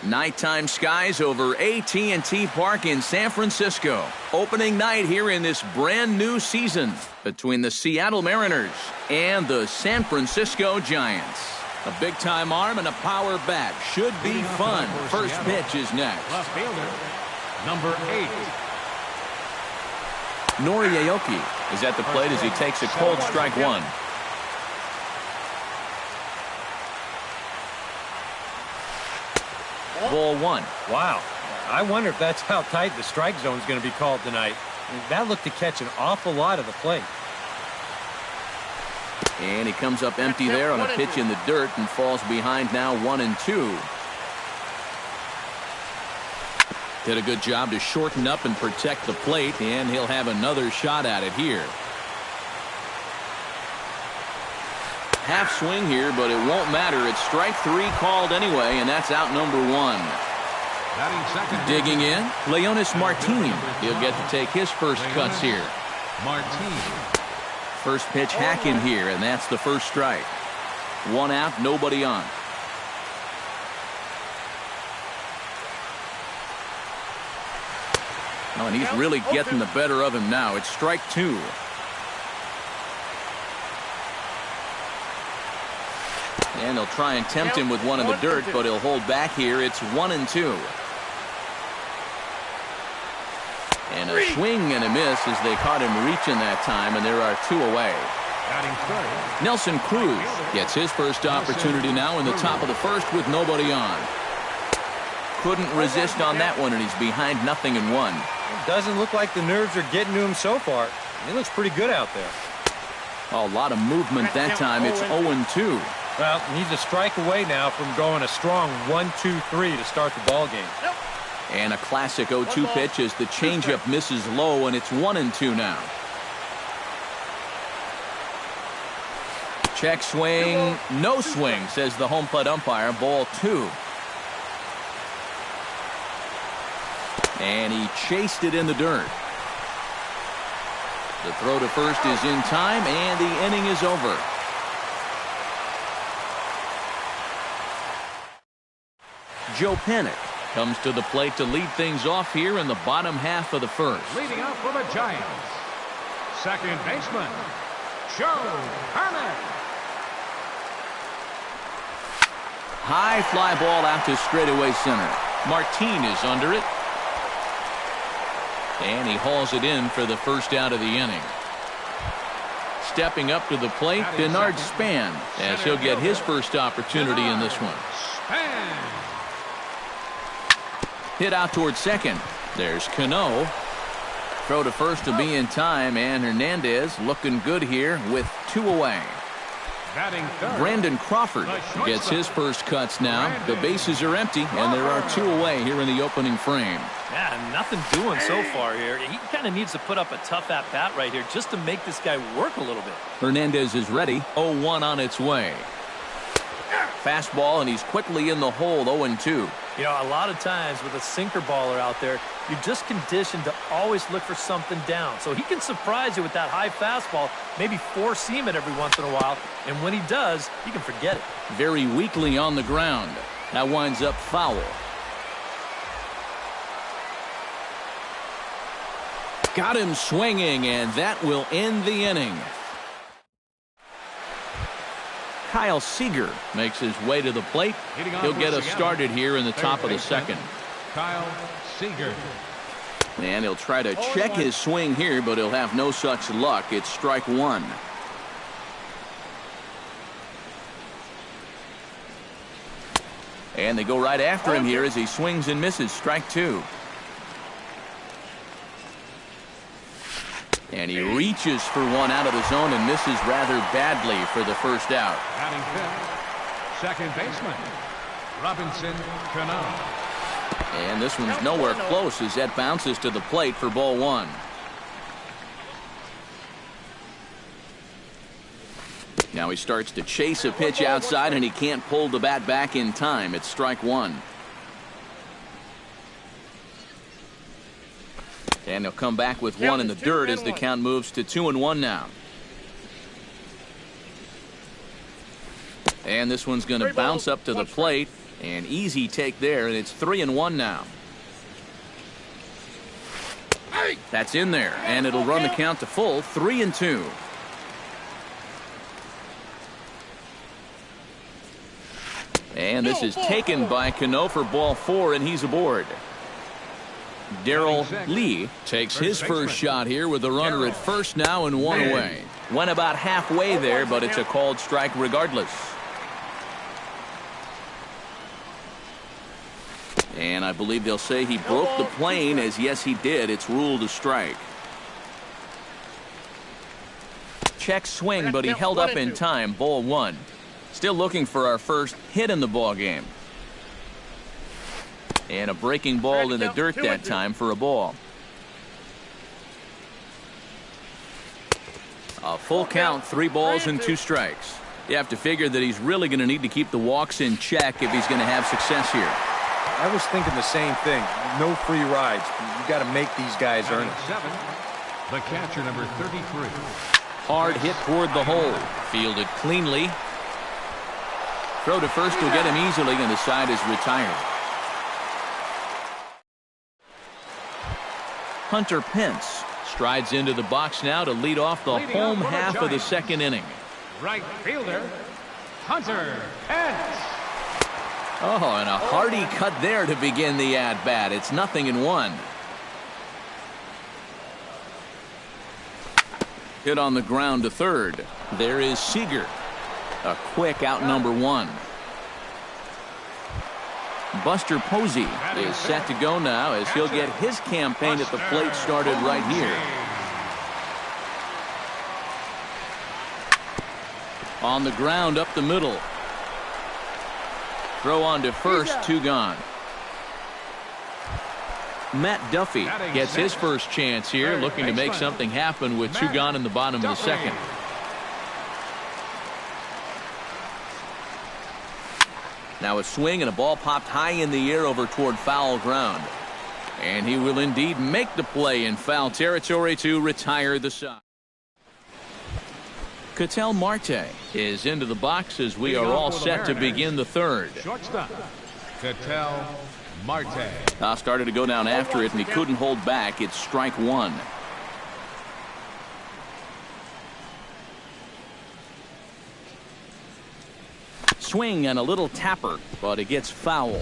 Nighttime skies over AT&T Park in San Francisco. Opening night here in this brand new season between the Seattle Mariners and the San Francisco Giants. A big-time arm and a power bat. Should be fun. First pitch is next. Left fielder, number 8. Noriaoki is at the plate as he takes a cold strike one. Ball one. Wow. I wonder if that's how tight the strike zone is going to be called tonight. That looked to catch an awful lot of the plate. And he comes up empty there on a pitch in the dirt and falls behind now 1-2. Did a good job to shorten up and protect the plate, and he'll have another shot at it here. Half swing here, but it won't matter. It's strike 3 called anyway, and that's out number 1. Digging in, Leonis Martin. He'll get to take his first cuts here. First pitch hack in here, and that's the first strike. 1 out, nobody on. Oh, and he's really getting the better of him now. It's strike 2. And they'll try and tempt him with one in the dirt, but he'll hold back here. It's 1-2. And a swing and a miss as they caught him reaching that time, and there are 2 away. Nelson Cruz gets his first opportunity now in the top of the first with nobody on. Couldn't resist on that one, and he's behind 0-1. It doesn't look like the nerves are getting to him so far. He looks pretty good out there. A lot of movement that time. It's 0-2. Well, he's a strike away now from going a strong 1-2-3 to start the ball game. And a classic 0-2 pitch as the changeup misses low, and it's 1-2 now. Check swing, no swing, says the home plate umpire. Ball 2. And he chased it in the dirt. The throw to first is in time, and the inning is over. Joe Panik comes to the plate to lead things off here in the bottom half of the first. Leading off for the Giants, second baseman, Joe Panik. High fly ball out to straightaway center. Martin is under it. And he hauls it in for the first out of the inning. Stepping up to the plate, Denard Span, as he'll get his first opportunity in this one. Hit out towards second. There's Cano. Throw to first to be in time, and Hernandez looking good here with 2 away. Brandon Crawford gets his first cuts now. The bases are empty, and there are 2 away here in the opening frame. Yeah, nothing doing so far here. He kind of needs to put up a tough at-bat right here just to make this guy work a little bit. Hernandez is ready. 0-1 on its way. Fastball, and he's quickly in the hole. 0-2. You know, a lot of times with a sinker baller out there, you're just conditioned to always look for something down. So he can surprise you with that high fastball, maybe four-seam it every once in a while, and when he does, you can forget it. Very weakly on the ground. That winds up foul. Got him swinging, and that will end the inning. Kyle Seager makes his way to the plate. He'll get us started here in the top of the second. Kyle Seager. And he'll try to check his swing here, but he'll have no such luck. It's strike 1. And they go right after him here as he swings and misses. Strike 2. And he reaches for one out of the zone and misses rather badly for the first out. Batting fifth, second baseman, Robinson Cano. And this one's nowhere close as that bounces to the plate for ball 1. Now he starts to chase a pitch outside, and he can't pull the bat back in time. It's strike 1. And he'll come back with one in the dirt as the count moves to 2-1 now. And this one's going to bounce up to the plate, An easy take there, and it's 3-1 now. That's in there, and it'll run the count to full 3-2. And this is taken by Cano for ball 4, and he's aboard. Darrell Lee takes his first shot here with the runner at first now and 1 away. Went about halfway there, but it's a called strike regardless. And I believe they'll say he broke the plane, as yes he did. It's ruled a strike. Check swing, but he held up in time. Ball 1. Still looking for our first hit in the ball game. And a breaking ball in the dirt that time for a ball. A full count, 3 balls and 2 strikes. You have to figure that he's really going to need to keep the walks in check if he's going to have success here. I was thinking the same thing. No free rides. You got to make these guys earn it. 7, the catcher, number 33. Hard hit toward the hole. Fielded cleanly. Throw to first will get him easily, and the side is retired. Hunter Pence strides into the box now to lead off the home half of the second inning. Right fielder, Hunter Pence. Oh, and a hearty cut there to begin the at-bat. It's 0-1. Hit on the ground to third. There is Seager. A quick out number 1. Buster Posey is set to go now as he'll get his campaign at the plate started right here. On the ground up the middle. Throw on to first, 2 gone. Matt Duffy gets his first chance here, looking to make something happen with 2 gone in the bottom of the second. Now a swing and a ball popped high in the air over toward foul ground. And he will indeed make the play in foul territory to retire the side. Ketel Marte is into the box as we are all set to begin the third. Shortstop, Ketel Marte. Started to go down after it, and he couldn't hold back. It's strike 1. Swing and a little tapper, but it gets foul.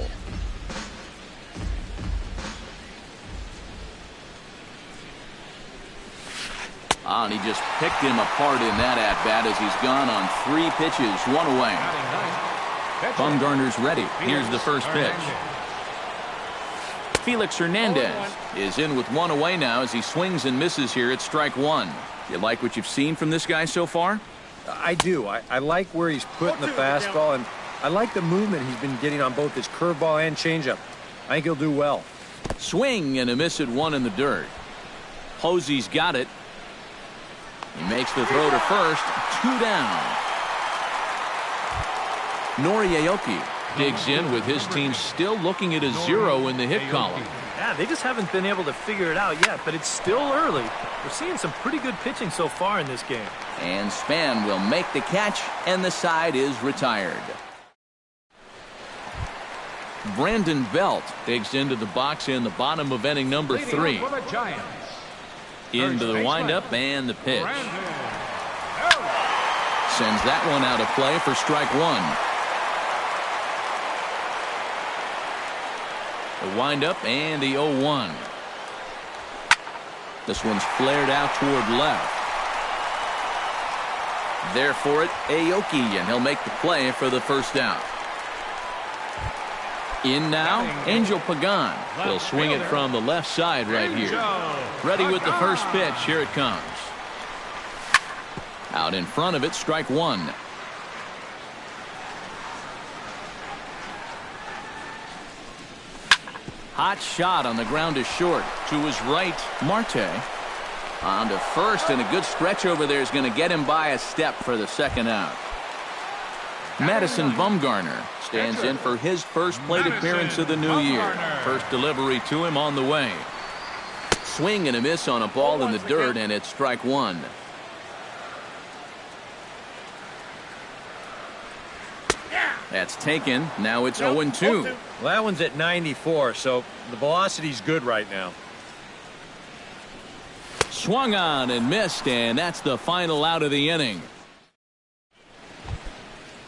And he just picked him apart in that at-bat as he's gone on 3 pitches, 1 away. Bumgarner's ready. Here's the first pitch. Felix Hernandez is in with 1 away now as he swings and misses here at strike 1. You like what you've seen from this guy so far? I do. I like where he's putting the fastball, and I like the movement he's been getting on both his curveball and changeup. I think he'll do well. Swing and a miss at 1 in the dirt. Posey's got it. He makes the throw to first. 2 down. Nori Aoki digs in with his team still looking at a 0 in the hit column. Yeah, they just haven't been able to figure it out yet, but it's still early. We're seeing some pretty good pitching so far in this game. And Span will make the catch, and the side is retired. Brandon Belt digs into the box in the bottom of inning number 3. Into the windup and the pitch. Sends that one out of play for strike 1. The windup and the 0-1. This one's flared out toward left. There for it, Aoki, and he'll make the play for the first out. In now, Angel Pagan will swing it from the left side right here. Ready with the first pitch. Here it comes. Out in front of it, strike 1. Hot shot on the ground is short. To his right, Marte. On to first, and a good stretch over there is going to get him by a step for the second out. Madison Bumgarner stands in for his first plate appearance of the new year. First delivery to him on the way. Swing and a miss on a ball in the dirt, and it's strike 1. That's taken. Now it's 0-2. Well, that one's at 94, so the velocity's good right now. Swung on and missed, and that's the final out of the inning.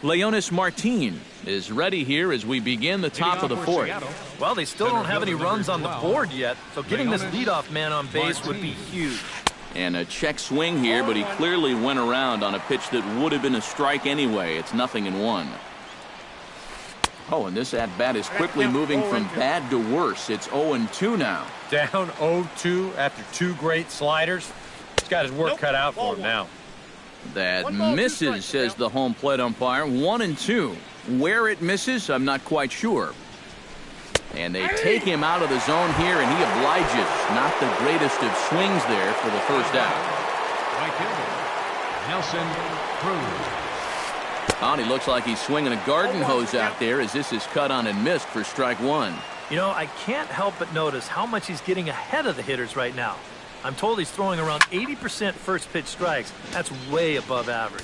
Leonis Martin is ready here as we begin the top of the fourth. Well, they still don't have any runs on the board yet, so getting this leadoff man on base would be huge. And a check swing here, but he clearly went around on a pitch that would have been a strike anyway. It's 0-1. Oh, and this at-bat is quickly moving from bad to worse. It's 0-2 now. Down 0-2 after 2 great sliders. He's got his work cut out for him now. That misses, says the home plate umpire. 1-2. Where it misses, I'm not quite sure. And they take him out of the zone here, and he obliges. Not the greatest of swings there for the first out. Right fielder, Nelson Cruz. Oh, he looks like he's swinging a garden hose out there as this is cut on and missed for strike one. You know, I can't help but notice how much he's getting ahead of the hitters right now. I'm told he's throwing around 80% first pitch strikes. That's way above average.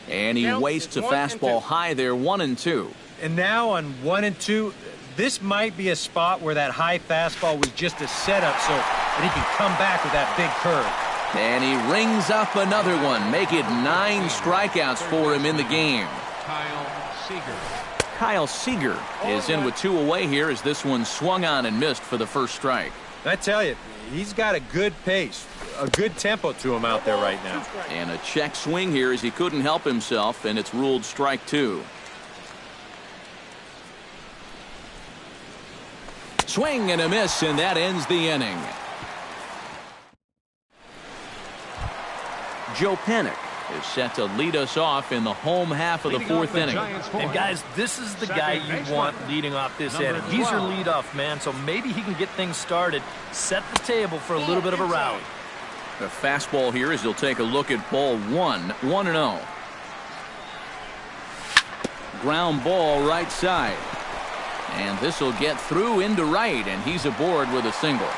And he wastes a fastball high there, 1-2. And now on 1-2, this might be a spot where that high fastball was just a setup so that he can come back with that big curve. And he rings up another one. Make it 9 strikeouts for him in the game. Kyle Seager is in with 2 away here as this one swung on and missed for the first strike. I tell you, he's got a good pace, a good tempo to him out there right now. And a check swing here as he couldn't help himself, and it's ruled strike 2. Swing and a miss, and that ends the inning. Joe Panik is set to lead us off in the home half of the fourth inning. And guys, this is the guy you want leading off this inning. He's your leadoff man, so maybe he can get things started, set the table for a little bit of a rally. The fastball here as he'll take a look at ball 1-0. Ground ball right side. And this will get through into right, and he's aboard with a single.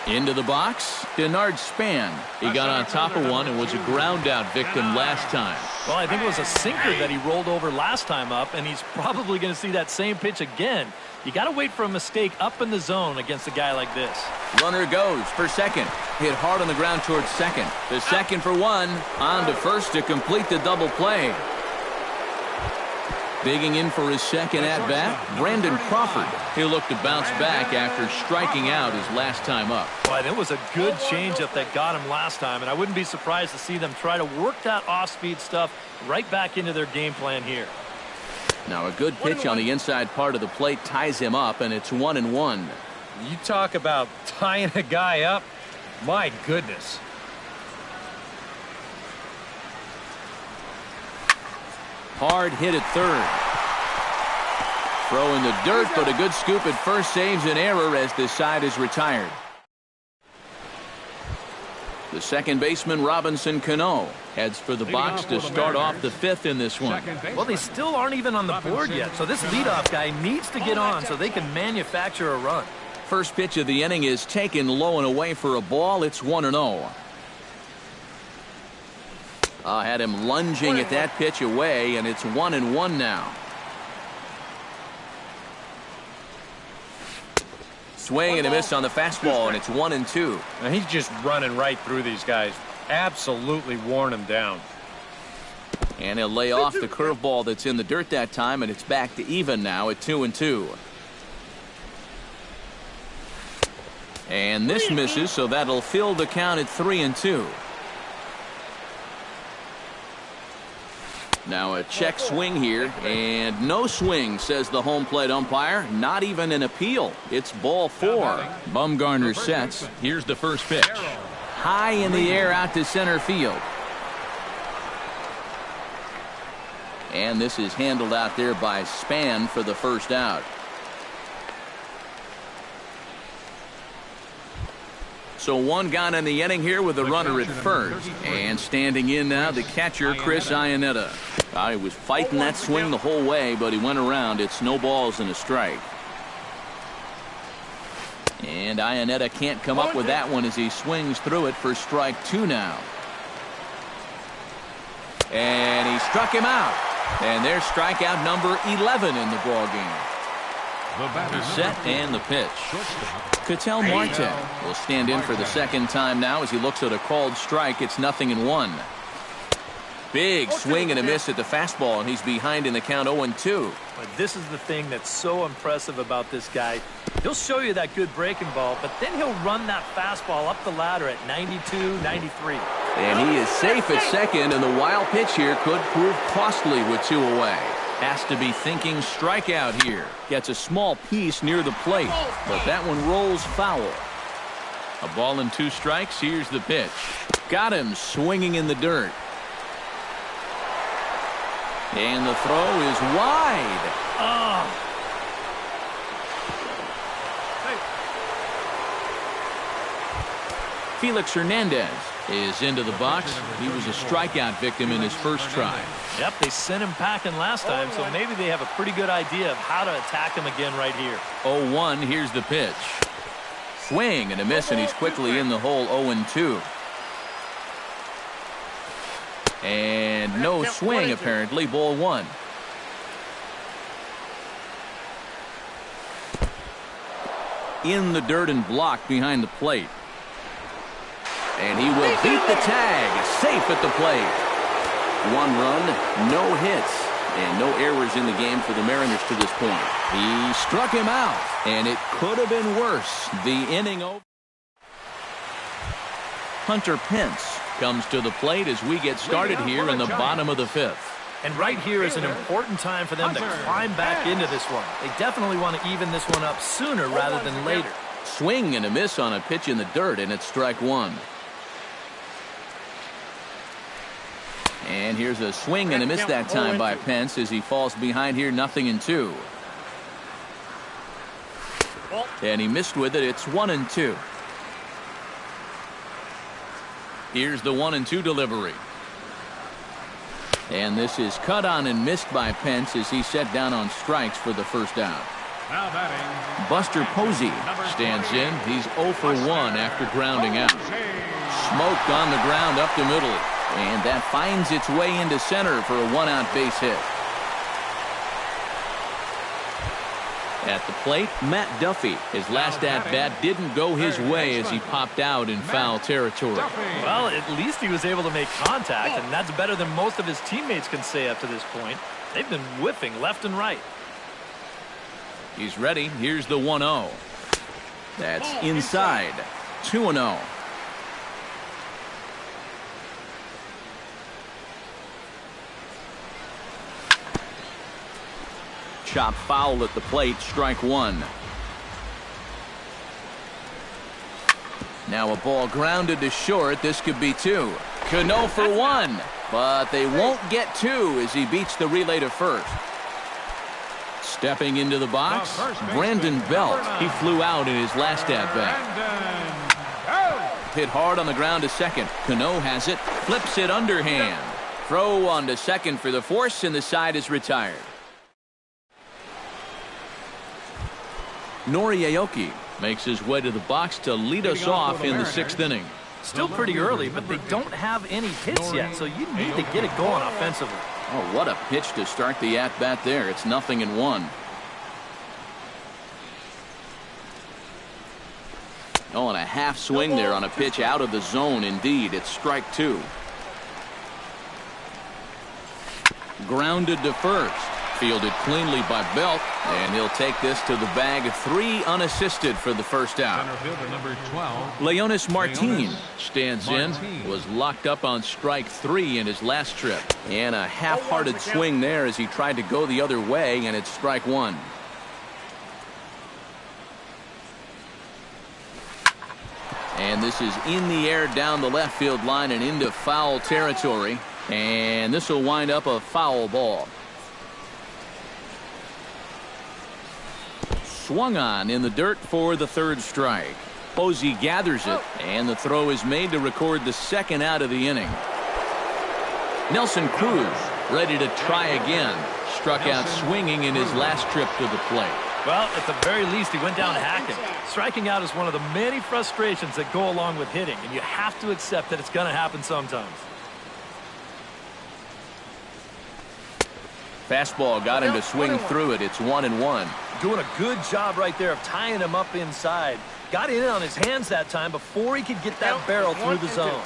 Into the box, Denard Span. He got on top of one and was a ground out victim last time. Well, I think it was a sinker that he rolled over last time up, and he's probably going to see that same pitch again. You got to wait for a mistake up in the zone against a guy like this. Runner goes for second. Hit hard on the ground towards second. The second for one. On to first to complete the double play. Digging in for his second at-bat, Brandon Crawford. He'll look to bounce back after striking out his last time up. Well, it was a good changeup that got him last time, and I wouldn't be surprised to see them try to work that off-speed stuff right back into their game plan here. Now a good pitch on the inside part of the plate ties him up, and it's 1-1. You talk about tying a guy up. My goodness. Hard hit at third. Throw in the dirt, but a good scoop at first saves an error as this side is retired. The second baseman, Robinson Cano, heads for the box to start off the fifth in this one. Well, they still aren't even on the board yet, so this leadoff guy needs to get on so they can manufacture a run. First pitch of the inning is taken low and away for a ball. It's 1-0. Had him lunging at that pitch away, and it's 1-1 now. Swing and a miss on the fastball, and it's 1-2. Now he's just running right through these guys. Absolutely worn them down. And he'll lay off the curveball that's in the dirt that time, and it's back to even now at 2-2. And this misses, so that'll fill the count at 3-2. Now a check swing here, and no swing, says the home plate umpire. Not even an appeal. It's ball 4. Bumgarner sets. Here's the first pitch. High in the air out to center field. And this is handled out there by Span for the first out. So one gone in the inning here with the runner at first. And standing in now, the catcher, Chris Iannetta. He was fighting that swing the whole way, but he went around. It's no balls and a strike. And Iannetta can't come up with that one as he swings through it for strike 2 now. And he struck him out. And there's strikeout number 11 in the ballgame. Set and the pitch. Ketel Marte will stand in for the second time now as he looks at a called strike. It's 0-1. Big swing and a miss at the fastball, and he's behind in the count 0-2. But this is the thing that's so impressive about this guy. He'll show you that good breaking ball, but then he'll run that fastball up the ladder at 92, 93. And he is safe at second, and the wild pitch here could prove costly with 2 away. Has to be thinking strikeout here. Gets a small piece near the plate, but that one rolls foul. A ball and 2 strikes. Here's the pitch. Got him swinging in the dirt. And the throw is wide. Felix Hernandez is into the box. He was a strikeout victim in his first try. Yep, they sent him packing last time, so maybe they have a pretty good idea of how to attack him again right here. 0-1, here's the pitch. Swing and a miss, and he's quickly in the hole. 0-2. And no swing, apparently. Ball 1. In the dirt and blocked behind the plate. And he will beat the tag. Safe at the plate. 1 run, no hits, and no errors in the game for the Mariners to this point. He struck him out, and it could have been worse. The inning over. Hunter Pence comes to the plate as we get started here in the bottom of the 5th. And right here is an important time for them to climb back into this one. They definitely want to even this one up sooner rather than later. Swing and a miss on a pitch in the dirt, and it's strike 1. And here's a swing and a miss that time by Pence as he falls behind here. 0-2. And he missed with it. It's 1-2. Here's the 1-2 delivery. And this is cut on and missed by Pence as he's set down on strikes for the first out. Buster Posey stands in. He's 0 for 1 after grounding out. Smoked on the ground up the middle. And that finds its way into center for a 1-out base hit. At the plate, Matt Duffy. His last at-bat didn't go his way as he popped out in foul territory. Well, at least he was able to make contact, and that's better than most of his teammates can say up to this point. They've been whiffing left and right. He's ready. Here's the 1-0. That's inside. 2-0. Chop foul at the plate. Strike 1. Now a ball grounded to short. This could be 2. Cano for 1. But they won't get 2 as he beats the relay to first. Stepping into the box, Brandon Belt. He flew out in his last at-bat. Hit hard on the ground to second. Cano has it. Flips it underhand. Throw on to second for the force, and the side is retired. Nori Aoki makes his way to the box to lead us off in the 6th inning. Still pretty early, but they don't have any hits yet, so you need to get it going offensively. Oh, what a pitch to start the at-bat there. It's 0-1. Oh, and a half swing there on a pitch out of the zone. Indeed, it's strike 2. Grounded to first. Fielded cleanly by Belt, and he'll take this to the bag. 3 unassisted for the first out. Leonis Martin stands in. Was locked up on strike 3 in his last trip. And a half-hearted swing there as he tried to go the other way, and it's strike 1. And this is in the air down the left field line and into foul territory. And this will wind up a foul ball. Swung on in the dirt for the 3rd strike. Posey gathers it, and the throw is made to record the 2nd out of the inning. Nelson Cruz ready to try again. Struck out swinging in his last trip to the plate. Well, at the very least, he went down hacking. Striking out is one of the many frustrations that go along with hitting, and you have to accept that it's going to happen sometimes. Fastball got him to swing through it. It's 1-1. Doing a good job right there of tying him up inside. Got in on his hands that time before he could get that barrel through the zone.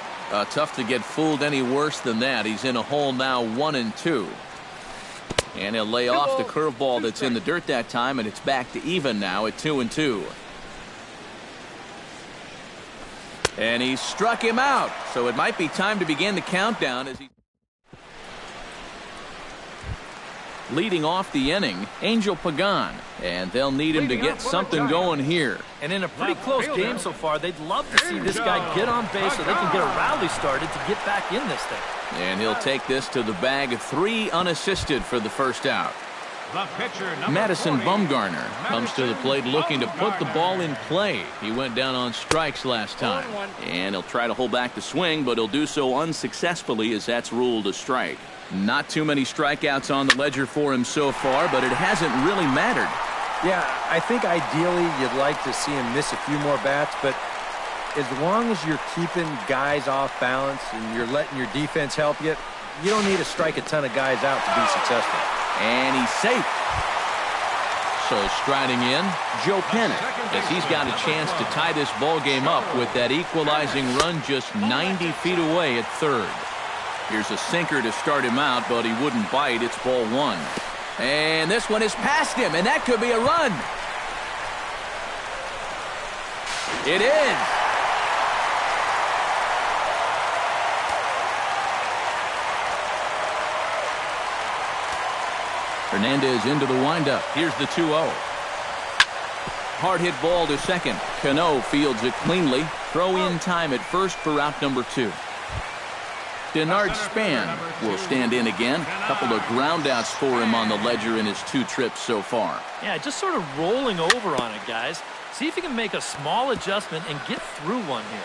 Tough to get fooled any worse than that. He's in a hole now, 1-2. And he'll lay off the curveball that's in the dirt that time, and it's back to even now at 2-2. And he struck him out, so it might be time to begin the countdown as he... Leading off the inning, Angel Pagan, and they'll need him to get something going here. And in a pretty close game so far, they'd love to see this guy get on base so they can get a rally started to get back in this thing. And he'll take this to the bag, 3 unassisted for the first out. Madison Bumgarner comes to the plate looking to put the ball in play. He went down on strikes last time. And he'll try to hold back the swing, but he'll do so unsuccessfully as that's ruled a strike. Not too many strikeouts on the ledger for him so far, but it hasn't really mattered. Yeah, I think ideally you'd like to see him miss a few more bats, but as long as you're keeping guys off balance and you're letting your defense help you, you don't need to strike a ton of guys out to be successful. And he's safe. So striding in, Joe Pennant, as he's got a chance to tie this ball game up with that equalizing run just 90 feet away at third. Here's a sinker to start him out, but he wouldn't bite. It's ball 1. And this one is past him, and that could be a run. It is. Hernandez into the windup. Here's the 2-0. Hard hit ball to second. Cano fields it cleanly. Throw in time at first for out number 2. Denard Span will stand in again. A couple of groundouts for him on the ledger in his 2 trips so far. Yeah, just sort of rolling over on it, guys. See if he can make a small adjustment and get through one here.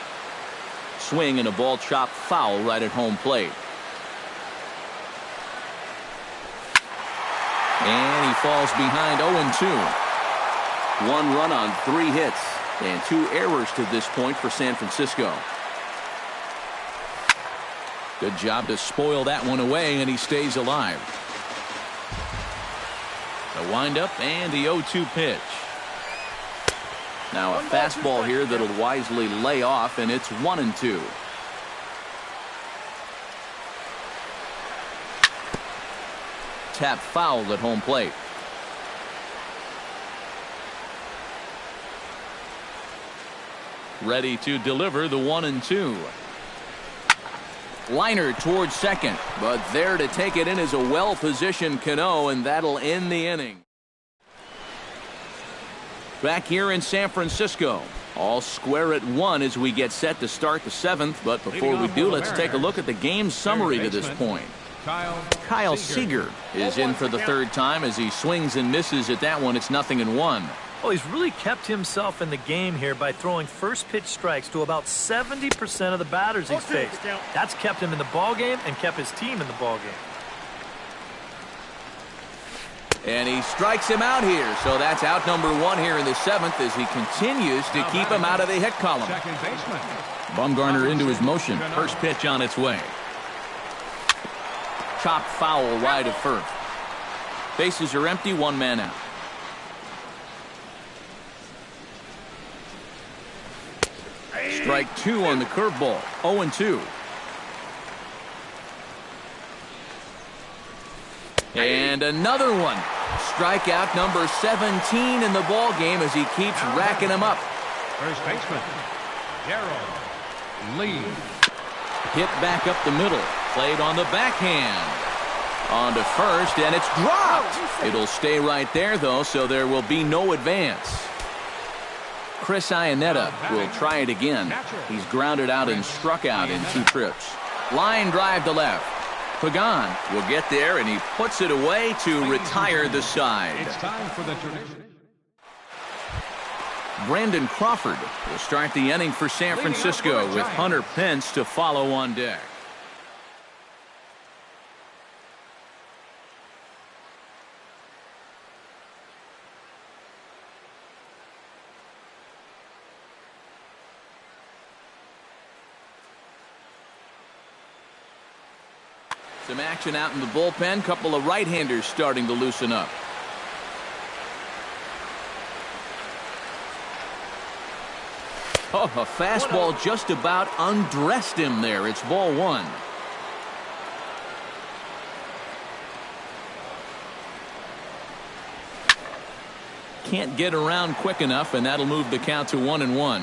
Swing and a ball chopped foul right at home plate. And he falls behind 0-2. 1 run on 3 hits and 2 errors to this point for San Francisco. Good job to spoil that one away, and he stays alive. The windup and the 0-2 pitch. Now a fastball here that'll wisely lay off, and it's 1-2. Tap foul at home plate. Ready to deliver the 1-2. Liner towards second, but there to take it in is a well-positioned Cano, and that'll end the inning. Back here in San Francisco, all square at 1 as we get set to start the 7th, but before we do, let's take a look at the game summary to this point. Kyle Seager is in for the 3rd time as he swings and misses at that one. It's 0-1. Well, he's really kept himself in the game here by throwing first pitch strikes to about 70% of the batters he's faced. That's kept him in the ballgame and kept his team in the ballgame. And he strikes him out here, so that's out number 1 here in the 7th as he continues to keep him out of the hit column. Bumgarner into his motion. First pitch on its way. Chopped foul wide of first. Bases are empty, 1 man out. Strike 2 on the curveball. 0-2. And another one. Strikeout number 17 in the ball game as he keeps racking them up. First baseman, Gerald Lee. Hit back up the middle. Played on the backhand. On to first, and it's dropped. It'll stay right there, though, so there will be no advance. Chris Iannetta will try it again. He's grounded out and struck out in 2 trips. Line drive to left. Pagan will get there, and he puts it away to retire the side. It's time for the tradition. Brandon Crawford will start the inning for San Francisco with Hunter Pence to follow on deck. Some action out in the bullpen. Couple of right-handers starting to loosen up. Oh, a fastball just about undressed him there. It's ball one. Can't get around quick enough, and that'll move the count to 1-1.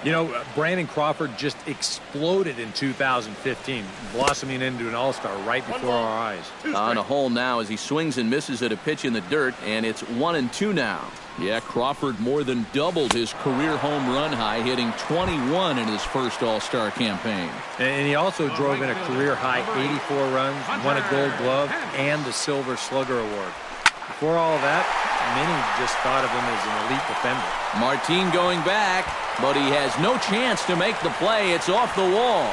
You know, Brandon Crawford just exploded in 2015, blossoming into an all-star right before our eyes. On a hole now as he swings and misses at a pitch in the dirt, and it's 1-2 now. Yeah, Crawford more than doubled his career home run high, hitting 21 in his first all-star campaign. And he also drove in a career-high 84 runs, won a Gold Glove, and the Silver Slugger Award. Before all of that, many just thought of him as an elite defender. Martin going back, but he has no chance to make the play. It's off the wall.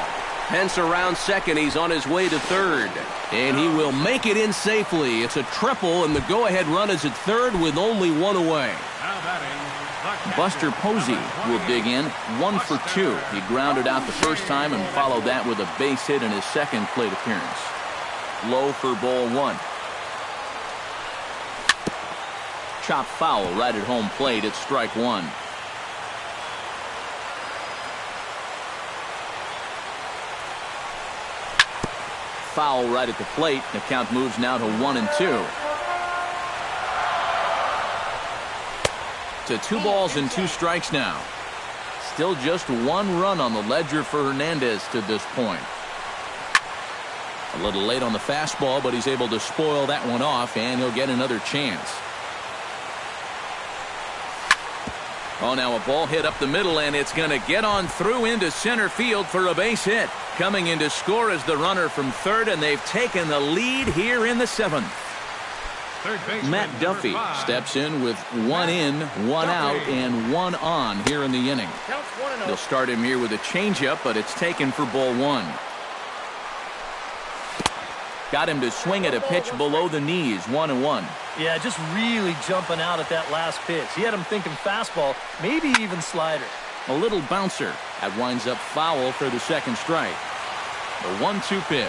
Pence around second. He's on his way to third. And he will make it in safely. It's a triple, and the go-ahead run is at third with only one away. Buster Posey will dig in, 1 for 2. He grounded out the first time and followed that with a base hit in his second plate appearance. Low for ball one. Chop foul right at home plate. It's strike one. Foul right at the plate. The count moves now to 1-2. To 2 balls and 2 strikes now. Still just 1 run on the ledger for Hernandez to this point. A little late on the fastball, but he's able to spoil that one off, and he'll get another chance. Oh, now a ball hit up the middle, and it's going to get on through into center field for a base hit. Coming in to score is the runner from third, and they've taken the lead here in the 7th. Matt Duffy steps in with 1 in, 1 out, and 1 on here in the inning. They'll start him here with a changeup, but it's taken for ball one. Got him to swing at a pitch below the knees, 1-1. Yeah, just really jumping out at that last pitch. He had him thinking fastball, maybe even slider. A little bouncer. That winds up foul for the second strike. The 1-2 pitch.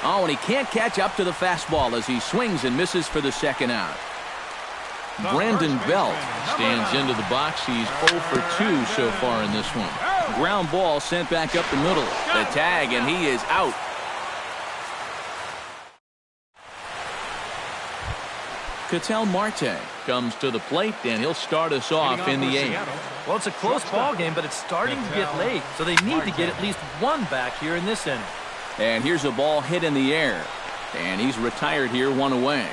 Oh, and he can't catch up to the fastball as he swings and misses for the second out. Brandon Belt stands into the box. He's 0 for 2 so far in this one. Ground ball sent back up the middle. The tag, and he is out. Ketel Marte comes to the plate, and he'll start us off in the 8th. Well, it's a close ball game, but it's starting to get late, so they need to get at least 1 back here in this inning. And here's a ball hit in the air, and he's retired here, 1 away.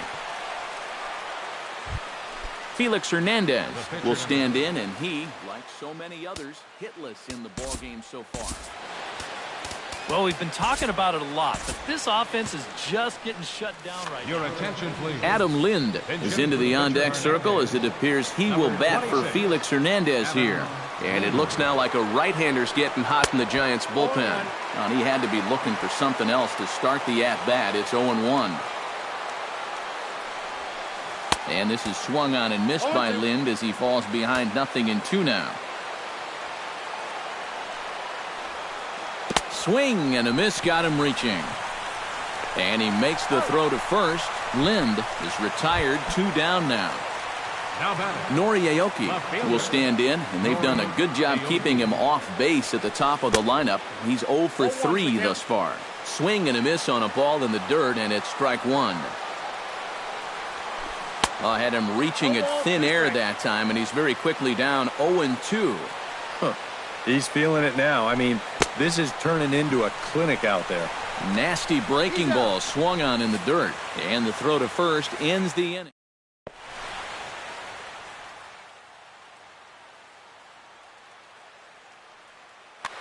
Felix Hernandez will stand in, and he, like so many others, hitless in the ball game so far. Well, we've been talking about it a lot, but this offense is just getting shut down right now. Your attention, please. Adam Lind is into the on-deck circle as it appears he will bat for Felix Hernandez here. And it looks now like a right-hander's getting hot in the Giants' bullpen. And he had to be looking for something else to start the at-bat. It's 0-1. And this is swung on and missed by Lind as he falls behind 0-2 now. Swing and a miss got him reaching. And he makes the throw to first. Lind is retired, 2 down now. Nori Aoki will stand in, and they've done a good job keeping him off base at the top of the lineup. He's 0 for 3 thus far. Swing and a miss on a ball in the dirt, and it's strike one. Had him reaching at thin air that time, and he's very quickly down 0-2. He's feeling it now. I mean, this is turning into a clinic out there. Nasty breaking ball swung on in the dirt, and the throw to first ends the inning.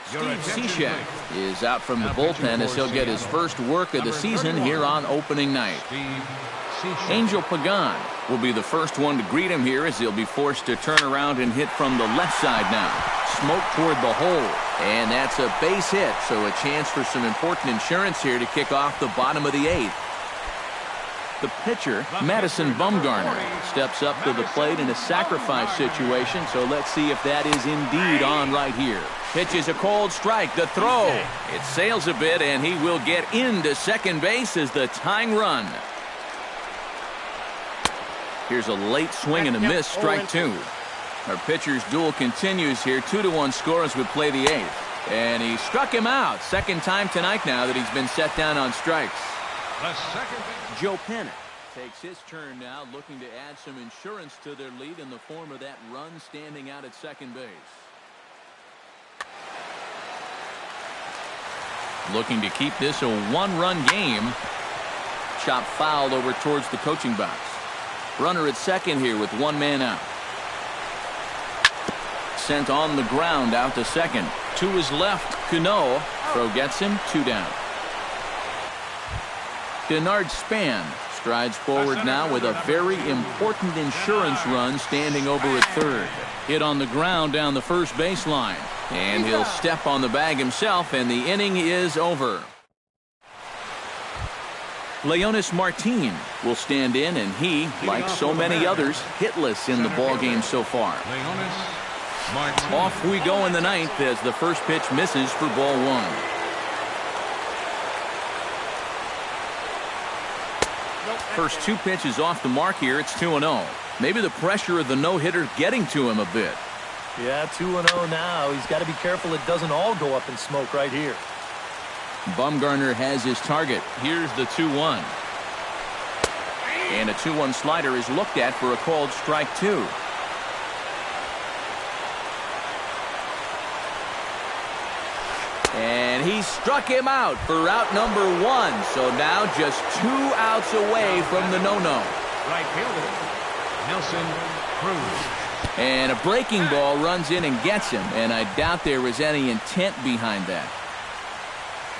Steve Cishek is out from the bullpen as he'll get his first work of the season here on opening night. Angel Pagan will be the first one to greet him here as he'll be forced to turn around and hit from the left side now. Smoke toward the hole, and that's a base hit, so a chance for some important insurance here to kick off the bottom of the 8th. The pitcher, Madison Bumgarner, steps up to the plate in a sacrifice situation, so let's see if that is indeed on right here. Pitch is a cold strike. The throw. It sails a bit, and he will get into second base as the tying run. Here's a late swing and a miss, strike two. Our pitcher's duel continues here. 2-1 score as we play the eighth. And he struck him out. Second time tonight now that he's been set down on strikes. The second. Joe Pennant takes his turn now, looking to add some insurance to their lead in the form of that run standing out at second base. Looking to keep this a one-run game. Chop foul over towards the coaching box. Runner at second here with one man out. Sent on the ground out to second. To his left, Cano. Throw gets him, 2 down. Denard Span strides forward now with a very important insurance run standing over at third. Hit on the ground down the first baseline. And he'll step on the bag himself, and the inning is over. Leonis Martin will stand in, and he, like so many others, hitless in the ballgame so far. Off we go in the ninth as the first pitch misses for ball one. First 2 pitches off the mark here. It's 2-0. Maybe the pressure of the no-hitter getting to him a bit. Yeah, 2-0 now. He's got to be careful it doesn't all go up in smoke right here. Bumgarner has his target. Here's the 2-1. And a 2-1 slider is looked at for a called strike 2. And he struck him out for out number 1. So now just 2 outs away from the no-no. Right fielder, Nelson Cruz. And a breaking ball runs in and gets him. And I doubt there was any intent behind that.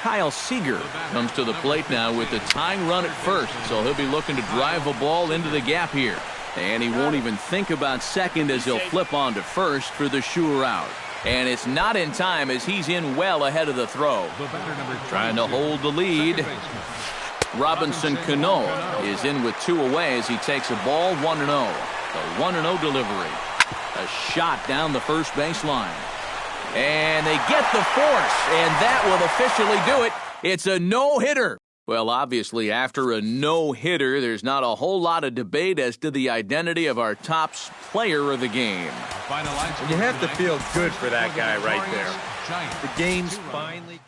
Kyle Seager comes to the plate now with the tying run at first. So he'll be looking to drive a ball into the gap here. And he won't even think about second as he'll flip on to first for the sure out. And it's not in time as he's in well ahead of the throw. Trying to hold the lead. Robinson Cano is in with 2 away as he takes a ball 1-0. The 1-0 delivery. A shot down the first baseline. And they get the force, and that will officially do it. It's a no-hitter. Well, obviously, after a no-hitter, there's not a whole lot of debate as to the identity of our top player of the game. And you have to feel good for that guy right there. The game's finally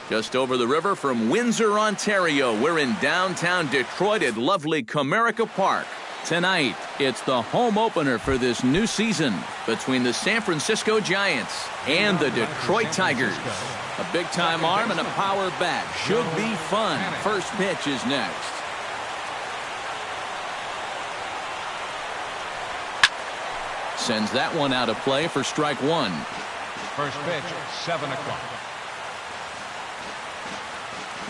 Just over the river from Windsor, Ontario, we're in downtown Detroit at lovely Comerica Park. Tonight, it's the home opener for this new season between the San Francisco Giants and the Detroit Tigers. A big-time arm and a power bat. Should be fun. First pitch is next. Sends that one out of play for strike one. First pitch, 7 o'clock.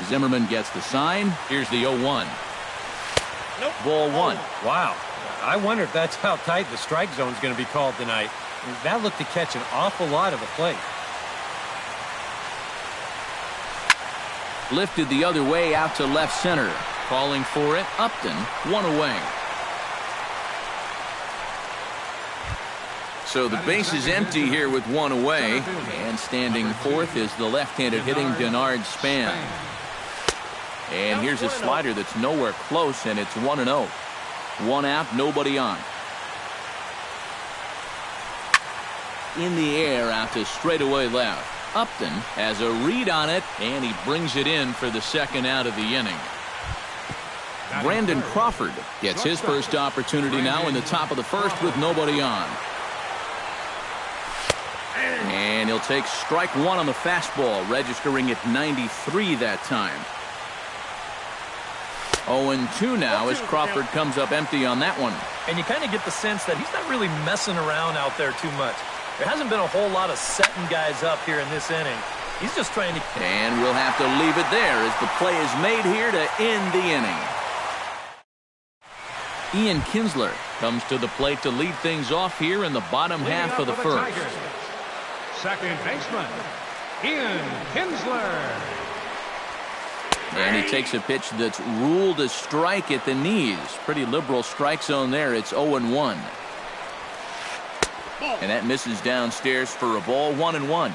Zimmerman gets the sign. Here's the 0-1. Nope. Ball one. Wow. I wonder if that's how tight the strike zone is going to be called tonight. That looked to catch an awful lot of the plate. Lifted the other way out to left center. Calling for it, Upton, one away. So the base is empty here with one away. And standing fourth is the left-handed hitting Denard Span. And here's a slider that's nowhere close, and it's 1-0. One out, nobody on. In the air out to straightaway left. Upton has a read on it, and he brings it in for the second out of the inning. Brandon Crawford gets his first opportunity now in the top of the first with nobody on. And he'll take strike one on the fastball, registering at 93 that time. 0-2 now as Crawford comes up empty on that one. And you kind of get the sense that he's not really messing around out there too much. There hasn't been a whole lot of setting guys up here in this inning. He's just trying to... And we'll have to leave it there as the play is made here to end the inning. Ian Kinsler comes to the plate to lead things off here in the bottom half of the first. Second baseman, Ian Kinsler. And he takes a pitch that's ruled a strike at the knees. Pretty liberal strike zone there. It's 0-1. And that misses downstairs for a ball, 1-1.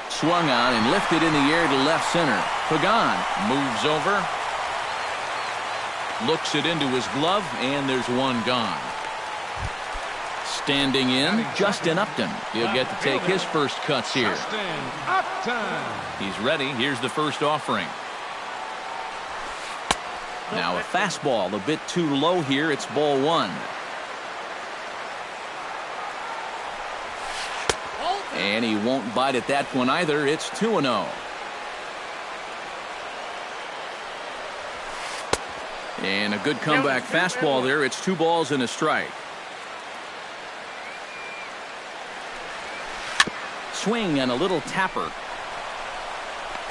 Swung on and lifted in the air to left center. Pagan moves over. Looks it into his glove, and there's one gone. Standing in, Justin Upton. He'll get to take his first cuts here. He's ready. Here's the first offering. Now a fastball a bit too low here. It's ball one. And he won't bite at that one either. It's 2-0. And a good comeback fastball there. It's 2 balls and a strike. Swing and a little tapper.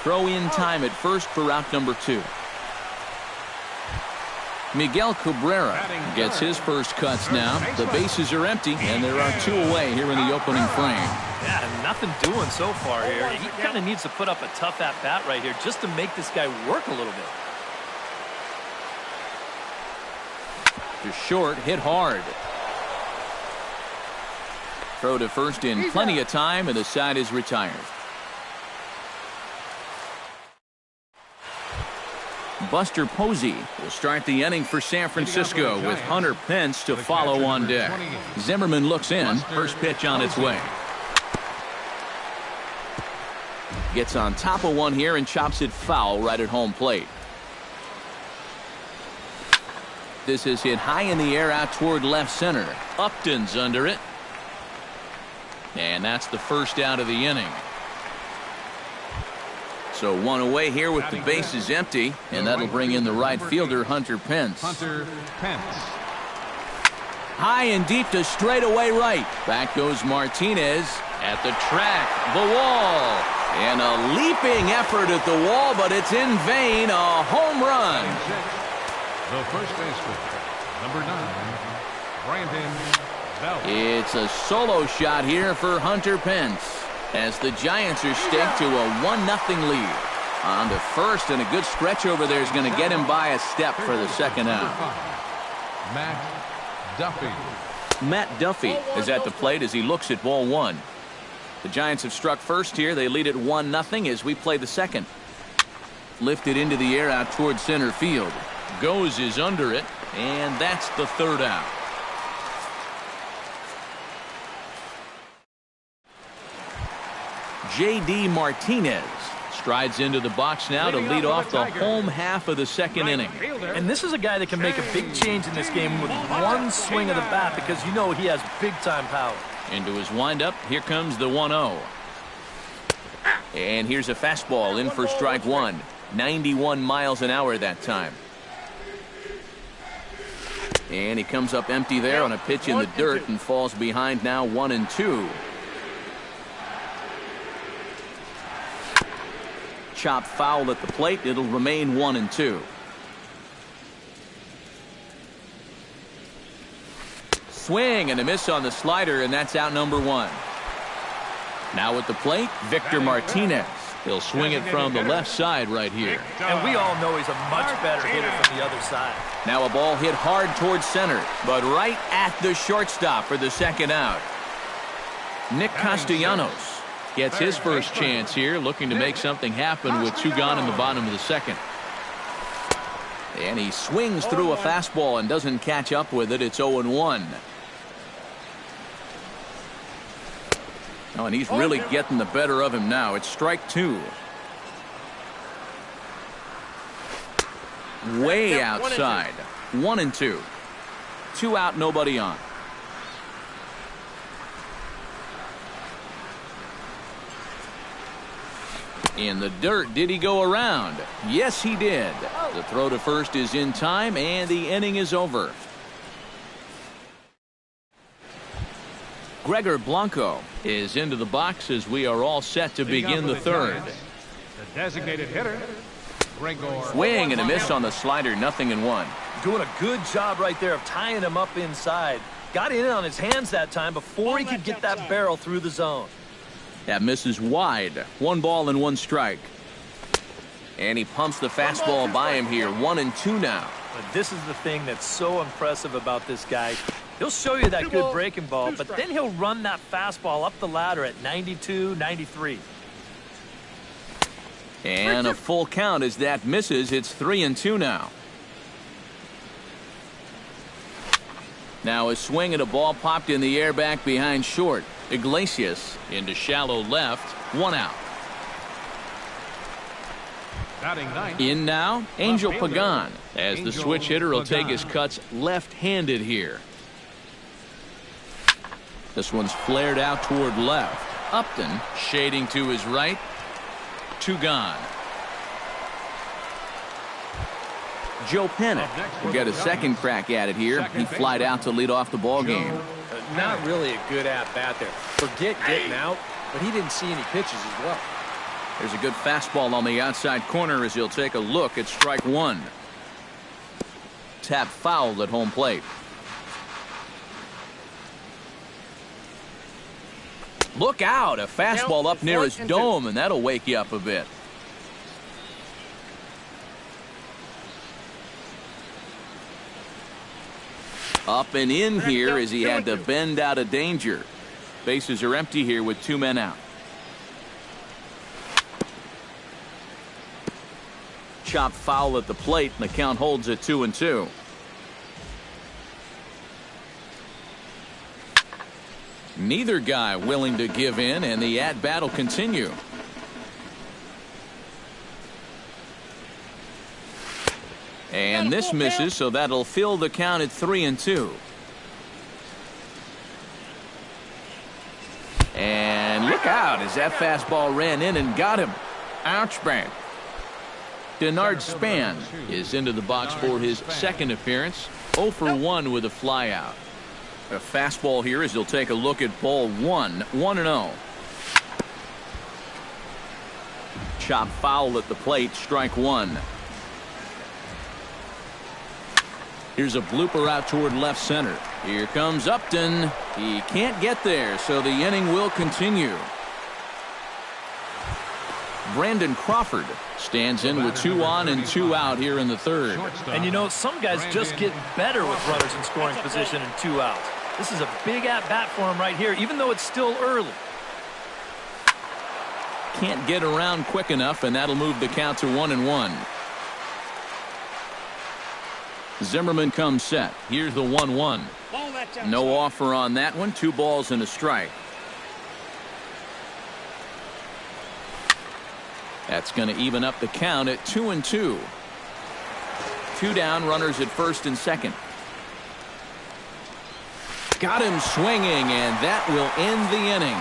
Throw in time at first for out number 2. Miguel Cabrera gets his first cuts now. The bases are empty, and there are 2 away here in the opening frame. Yeah, nothing doing so far here. He kind of needs to put up a tough at-bat right here just to make this guy work a little bit. To short, hit hard. Throw to first in plenty of time, and the side is retired. Buster Posey will start the inning for San Francisco with Hunter Pence to follow on deck. Zimmerman looks in. First pitch on its way. Gets on top of one here and chops it foul right at home plate. This is hit high in the air out toward left center. Upton's under it. And that's the first out of the inning. So 1 away here with the bases empty, and that'll bring in the right fielder, Hunter Pence. High and deep to straightaway right. Back goes Martinez at the track, the wall. And a leaping effort at the wall, but it's in vain. A home run. The first baseman, number 9, Brandon Belt. It's a solo shot here for Hunter Pence as the Giants are staked to a 1-0 lead. On to first, and a good stretch over there is going to get him by a step for the second out. Matt Duffy. Matt Duffy is at the plate as he looks at ball one. The Giants have struck first here. They lead it 1-0 as we play the second. Lifted into the air out towards center field. Goes is under it, and that's the third out. J.D. Martinez strides into the box now to lead off the home half of the second inning. And this is a guy that can make a big change in this game with one swing of the bat because you know he has big-time power. Into his windup, here comes the 1-0. And here's a fastball in for strike one. 91 miles an hour that time. And he comes up empty there on a pitch in the dirt and falls behind now 1-2. Chop foul at the plate. It'll remain 1-2. Swing and a miss on the slider, and that's out number one. Now at the plate, Victor Martinez. He'll swing it from the left side right here. And we all know he's a much better hitter from the other side. Now a ball hit hard towards center, but right at the shortstop for the second out. Nick Castellanos gets his first chance here, looking to make something happen with two gone in the bottom of the second. And he swings through a fastball and doesn't catch up with it. It's 0-1. Oh, and he's really getting the better of him now. It's strike two. Way outside. 1-2. 2 out, nobody on. In the dirt, did he go around? Yes, he did. The throw to first is in time, and the inning is over. Gregor Blanco is into the box as we are all set to begin the third. The designated hitter, Gregor. Swing and a miss on the slider, 0-1. Doing a good job right there of tying him up inside. Got in on his hands that time before he could get that barrel through the zone. That misses wide. 1 ball and 1 strike. And he pumps the fastball by him here. 1-2 now. But this is the thing that's so impressive about this guy. He'll show you that good breaking ball, but then he'll run that fastball up the ladder at 92, 93. And a full count as that misses. It's 3-2 now. Now a swing at a ball popped in the air back behind short. Iglesias into shallow left. 1 out. In now, Angel Pagan, as the switch hitter will take his cuts left-handed here. This one's flared out toward left. Upton shading to his right. 2 gone. Joe Pennant will get a second crack at it here. He flied out to lead off the ball game. Not really a good at-bat there. Forget getting out, but he didn't see any pitches as well. There's a good fastball on the outside corner as he'll take a look at strike one. Tap fouled at home plate. Look out, a fastball up near his dome, and that'll wake you up a bit. Up and in here as he had to bend out of danger. Bases are empty here with 2 men out. Chop foul at the plate, and the count holds at 2-2. Neither guy willing to give in, and the at-bat will continue. And this misses, so that'll fill the count at 3-2. And look out as that fastball ran in and got him. Ouch bang. Denard Span is into the box for his second appearance. 0 for 1 with a flyout. A fastball here as he'll take a look at ball 1. 1-0. Chop foul at the plate. Strike one. Here's a blooper out toward left center. Here comes Upton. He can't get there, so the inning will continue. Brandon Crawford stands in with 2 on and 2 out here in the third. And you know, some guys just get better with runners in scoring position and 2 outs. This is a big at-bat for him right here, even though it's still early. Can't get around quick enough, and that'll move the count to 1-1. Zimmerman comes set. Here's the 1-1. No offer on that one. 2 balls and a strike. That's going to even up the count at 2-2. 2 down, runners at first and second. Got him swinging, and that will end the inning.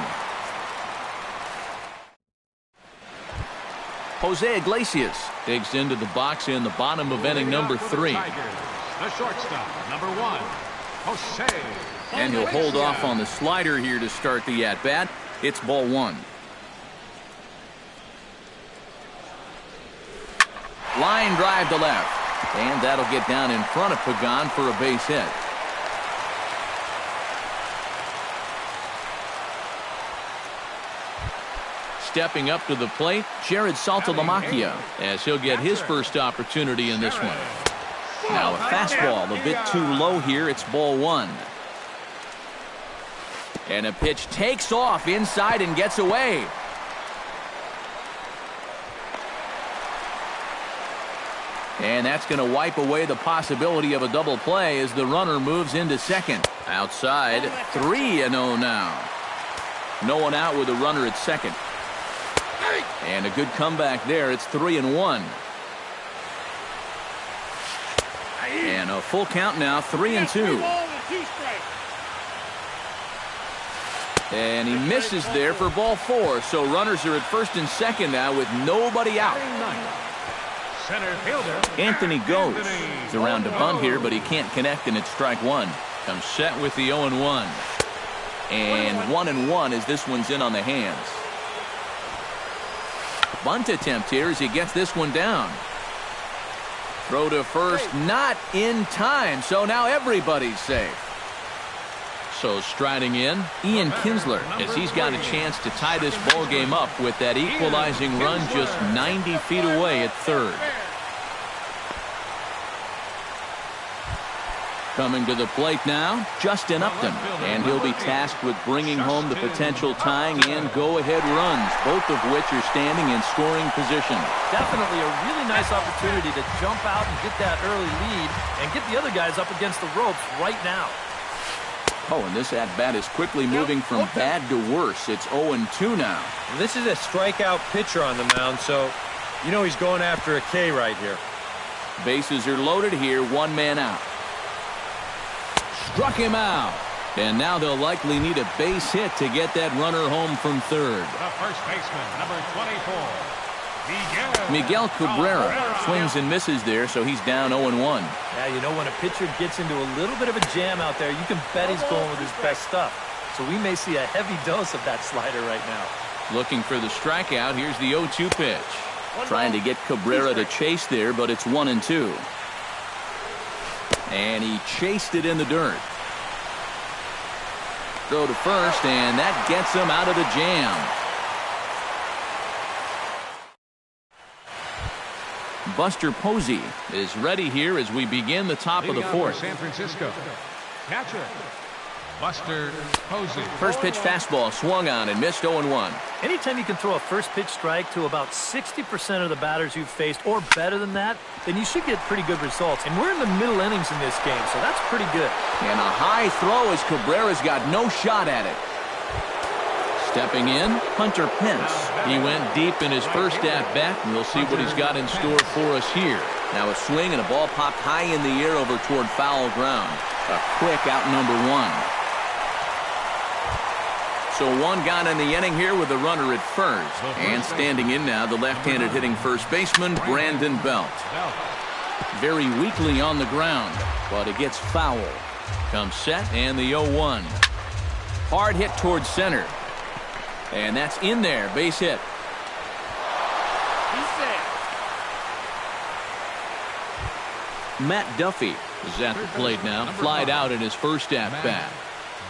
Jose Iglesias digs into the box in the bottom of inning number 3. The shortstop, number 1, Jose. And he'll hold off on the slider here to start the at-bat. It's ball 1. Line drive to left. And that'll get down in front of Pagan for a base hit. Stepping up to the plate, Jared Saltalamacchia, as he'll get his first opportunity in this one. Now a fastball a bit too low here. It's ball 1. And a pitch takes off inside and gets away. And that's going to wipe away the possibility of a double play as the runner moves into second. Outside, 3-0 now. No one out with a runner at second. And a good comeback there. It's 3-1. And a full count now, 3-2. And he misses there for ball 4. So runners are at first and second now with nobody out. Center fielder Anthony goes. He's around to bunt here, but he can't connect, and it's strike 1. Comes set with the 0-1. And 1-1 as this one's in on the hands. Bunt attempt here as he gets this one down. Throw to first, not in time, so now everybody's safe. So striding in, Ian Kinsler, as he's got a chance to tie this ball game up with that equalizing run just 90 feet away at third. Coming to the plate now, Justin Upton, and he'll be tasked with bringing home the potential tying and go-ahead runs, both of which are standing in scoring position. Definitely a really nice opportunity to jump out and get that early lead and get the other guys up against the ropes right now. Oh, and this at-bat is quickly moving from bad to worse. It's 0-2 now. This is a strikeout pitcher on the mound, so you know he's going after a K right here. Bases are loaded here, 1 man out. Struck him out. And now they'll likely need a base hit to get that runner home from third. The first baseman, number 24, Miguel Cabrera swings and misses there, so he's down 0-1. Yeah, you know, when a pitcher gets into a little bit of a jam out there, you can bet he's going with his best stuff. So we may see a heavy dose of that slider right now. Looking for the strikeout. Here's the 0-2 pitch. Trying to get Cabrera to chase there, but it's 1-2. And he chased it in the dirt. Throw to first, and that gets him out of the jam. Buster Posey is ready here as we begin the top of the 4th. San Francisco, catcher Buster Posey. First pitch fastball swung on and missed 0-1. Anytime you can throw a first pitch strike to about 60% of the batters you've faced or better than that, then you should get pretty good results. And we're in the middle innings in this game, so that's pretty good. And a high throw as Cabrera's got no shot at it. Stepping in, Hunter Pence. He went deep in his first at-bat, and we'll see what he's got in store for us here. Now a swing and a ball popped high in the air over toward foul ground. A quick out number 1. So 1 gone in the inning here with a runner at first. And standing in now, the left-handed hitting first baseman, Brandon Belt. Very weakly on the ground, but it gets foul. Comes set, and the 0-1. Hard hit towards center. And that's in there, base hit. Matt Duffy is at the plate now. Flied out in his first at-bat.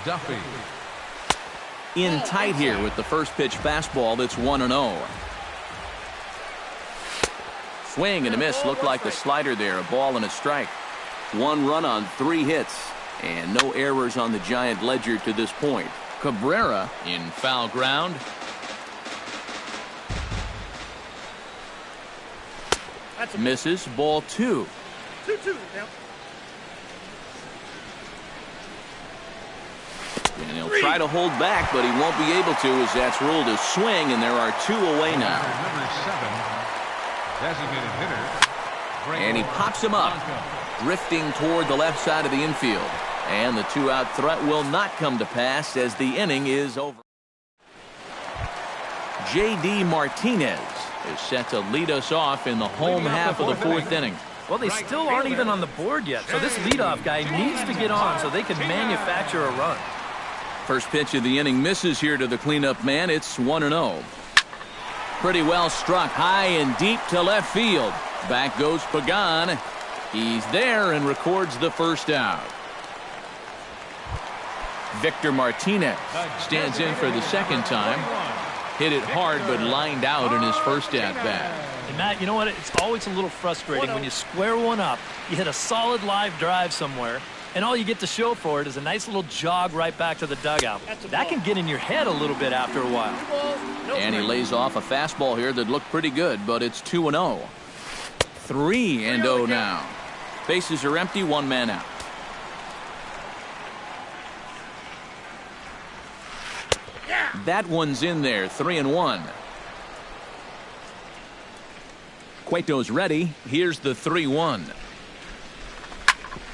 Duffy. In tight here with the first pitch fastball that's 1-0. Swing and a miss. Looked like the slider there. A ball and a strike. 1 run on 3 hits. And no errors on the Giant ledger to this point. Cabrera in foul ground. Misses. Ball 2. 2-2 now. And he'll try to hold back, but he won't be able to as that's ruled a swing, and there are 2 away now. Number 7, designated hitter. And he pops him up, drifting toward the left side of the infield. And the 2-out threat will not come to pass as the inning is over. J.D. Martinez is set to lead us off in the home half of the 4th inning. Well, they still aren't even on the board yet, so this leadoff guy needs to get on so they can manufacture a run. First pitch of the inning misses here to the cleanup man. It's 1-0. Pretty well struck high and deep to left field. Back goes Pagan. He's there and records the first out. Victor Martinez stands in for the second time. Hit it hard but lined out in his first at-bat. And Matt, you know what? It's always a little frustrating when you square one up, you hit a solid live drive somewhere, and all you get to show for it is a nice little jog right back to the dugout. That can get in your head a little bit after a while. And he lays off a fastball here that looked pretty good, but it's 2-0. 3-0 now. Bases are empty, 1 man out. That one's in there, 3-1. Cueto's ready. Here's the 3-1.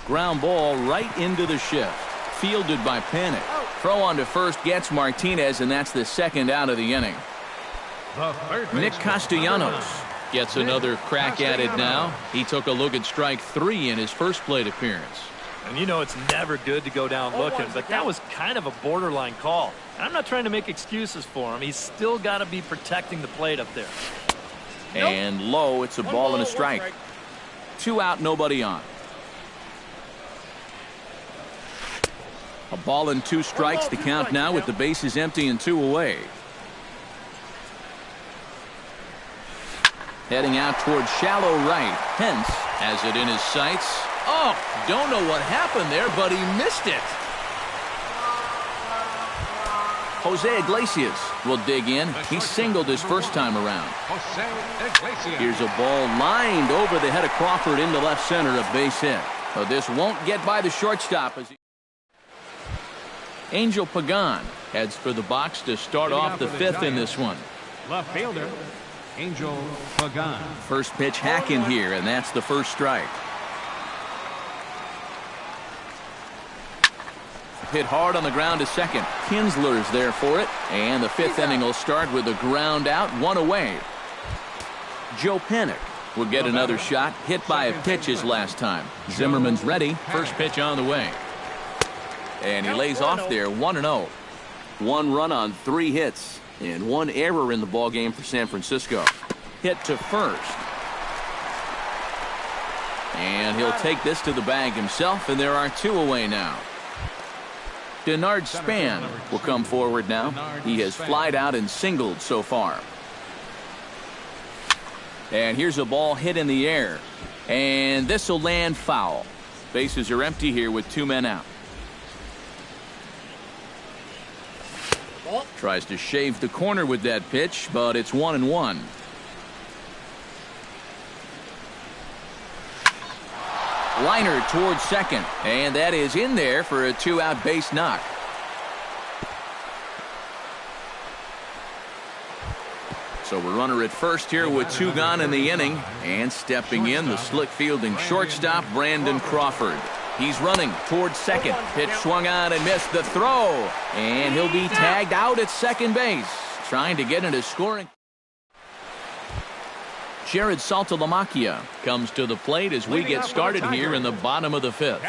Ground ball right into the shift. Fielded by Panic. Throw on to first gets Martinez, and that's the second out of the inning. Nick Castellanos gets another crack at it now. He took a look at strike 3 in his first plate appearance. And you know it's never good to go down looking, but that was kind of a borderline call. And I'm not trying to make excuses for him. He's still got to be protecting the plate up there. And low, it's a ball and a strike. 2 out, nobody on. A ball and 2 strikes to count now with the bases empty and 2 away. Heading out towards shallow right. Hence has it in his sights. Oh, don't know what happened there, but he missed it. Jose Iglesias will dig in. He singled his first time around. Here's a ball lined over the head of Crawford into left center, a base hit. But this won't get by the shortstop. Angel Pagan heads for the box to start off the 5th in this one. Left fielder, Angel Pagan. First pitch hack in here, and that's the first strike. Hit hard on the ground to second. Kinsler's there for it. And the 5th inning will start with a ground out, 1 away. Joe Panic will get another shot. Hit by a pitch his last time. Zimmerman's ready. First pitch on the way. And he lays off there, 1-0. 1 run on 3 hits. And 1 error in the ballgame for San Francisco. Hit to first. And he'll take this to the bag himself, and there are 2 away now. Denard Span will come forward now. He has flied out and singled so far. And here's a ball hit in the air. And this will land foul. Bases are empty here with 2 men out. Tries to shave the corner with that pitch, but it's 1-1. Liner towards second, and that is in there for a 2-out base knock. So we're runner at first here with 2 gone in the inning, and stepping in the slick fielding shortstop Brandon Crawford. He's running towards second. Pitch swung on and missed the throw, and he'll be tagged out at second base, trying to get into scoring. Jared Saltalamacchia comes to the plate as we get started here in the bottom of the 5th.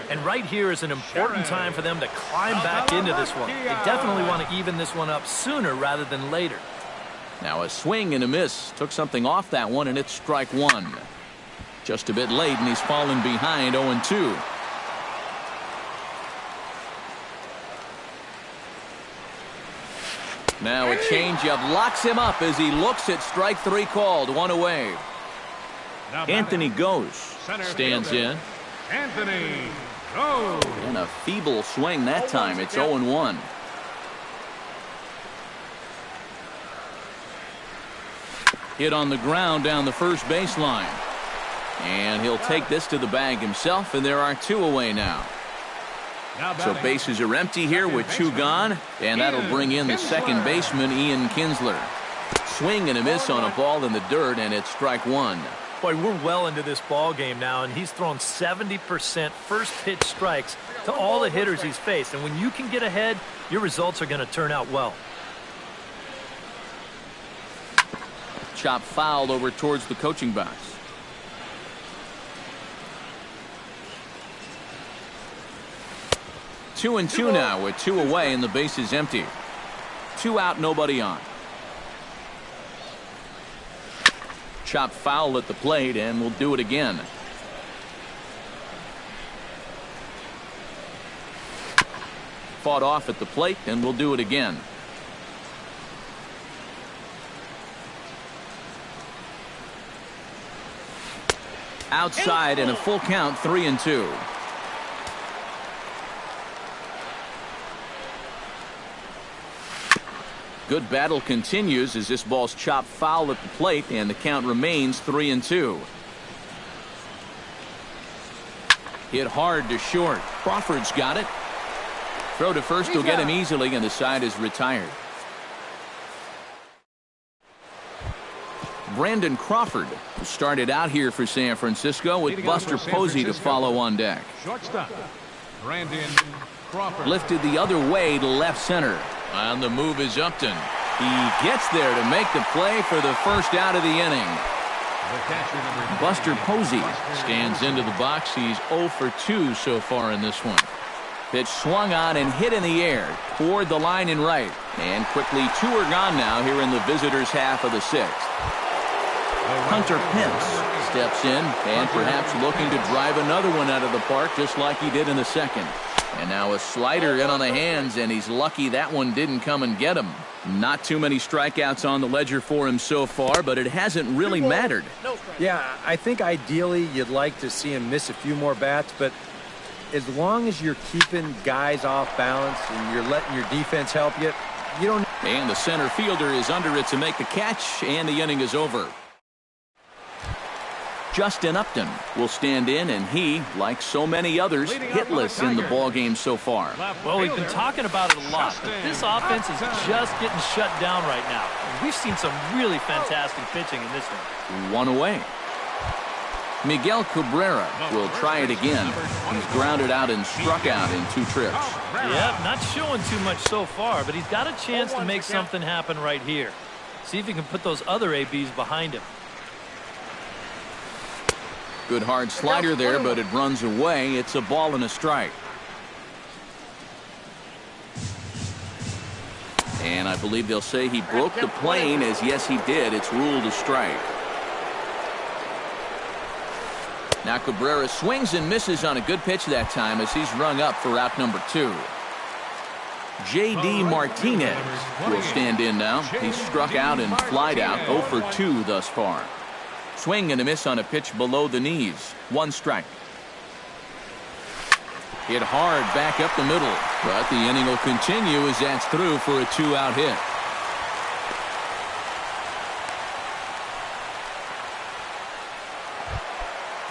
And right here is an important time for them to climb back into this one. They definitely want to even this one up sooner rather than later. Now a swing and a miss. Took something off that one, and it's strike 1. Just a bit late, and he's fallen behind 0-2. Now a changeup locks him up as he looks at strike 3 called. 1 away. Anthony Goes stands in. Anthony Goes. And a feeble swing that time. It's 0-1. Hit on the ground down the first baseline. And he'll take this to the bag himself, and there are 2 away now. So bases are empty here with two gone, and that'll bring in the second baseman, Ian Kinsler. Swing and a miss on a ball in the dirt, and it's strike one. Boy, we're well into this ball game now, and he's thrown 70% first pitch strikes to all the hitters he's faced. And when you can get ahead, your results are going to turn out well. Chop fouled over towards the coaching box. Two and two now with two away and the base is empty. Two out, nobody on. Chop foul at the plate, and we'll do it again. Fought off at the plate, and we'll do it again. Outside and a full count, 3-2. Good battle continues as this ball's chopped foul at the plate, and the count remains 3-2. Hit hard to short. Crawford's got it. Throw to first will get him easily, and the side is retired. Brandon Crawford started out here for San Francisco with Buster Posey to follow on deck. Shortstop, Brandon Crawford. Lifted the other way to left center. On the move is Upton. He gets there to make the play for the first out of the inning. Buster Posey stands into the box. He's 0 for 2 so far in this one. Pitch swung on and hit in the air toward the line and right. And quickly two are gone now here in the visitors' half of the sixth. Hunter Pence steps in and perhaps looking to drive another one out of the park just like he did in the second. And now a slider in on the hands, and he's lucky that one didn't come and get him. Not too many strikeouts on the ledger for him so far, but it hasn't really mattered. Yeah, I think ideally you'd like to see him miss a few more bats, but as long as you're keeping guys off balance and you're letting your defense help you, you don't. And the center fielder is under it to make the catch, and the inning is over. Justin Upton will stand in, and he, like so many others, hitless in the ballgame so far. Well, we've been talking about it a lot, but this offense is just getting shut down right now. And we've seen some really fantastic pitching in this one. One away. Miguel Cabrera will try it again. He's grounded out and struck out in 2 trips. Yeah, not showing too much so far, but he's got a chance to make something happen right here. See if he can put those other ABs behind him. Good hard slider there, but it runs away. It's a ball and a strike. And I believe they'll say he broke the plane, as yes he did. It's ruled a strike. Now Cabrera swings and misses on a good pitch that time as he's rung up for out number 2. J.D. Martinez will stand in now. He's struck out and flied out, 0 for 2 thus far. Swing and a miss on a pitch below the knees. 1 strike. Hit hard back up the middle, but the inning will continue as that's through for a 2-out hit.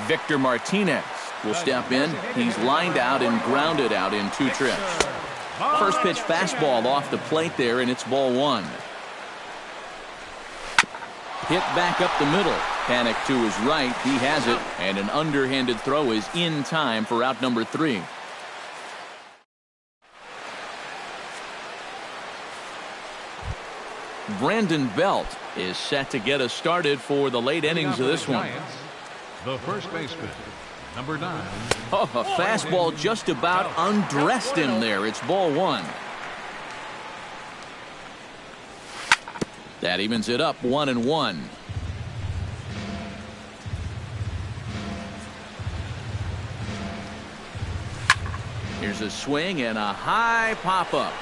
Victor Martinez will step in. He's lined out and grounded out in 2 trips. First pitch fastball off the plate there, and it's ball 1. Hit back up the middle. Panic to his right. He has it. And an underhanded throw is in time for out number 3. Brandon Belt is set to get us started for the late innings of this one. The first baseman, number 9. Oh, a fastball just about undressed him there. It's ball 1. That evens it up 1-1. Here's a swing and a high pop-up.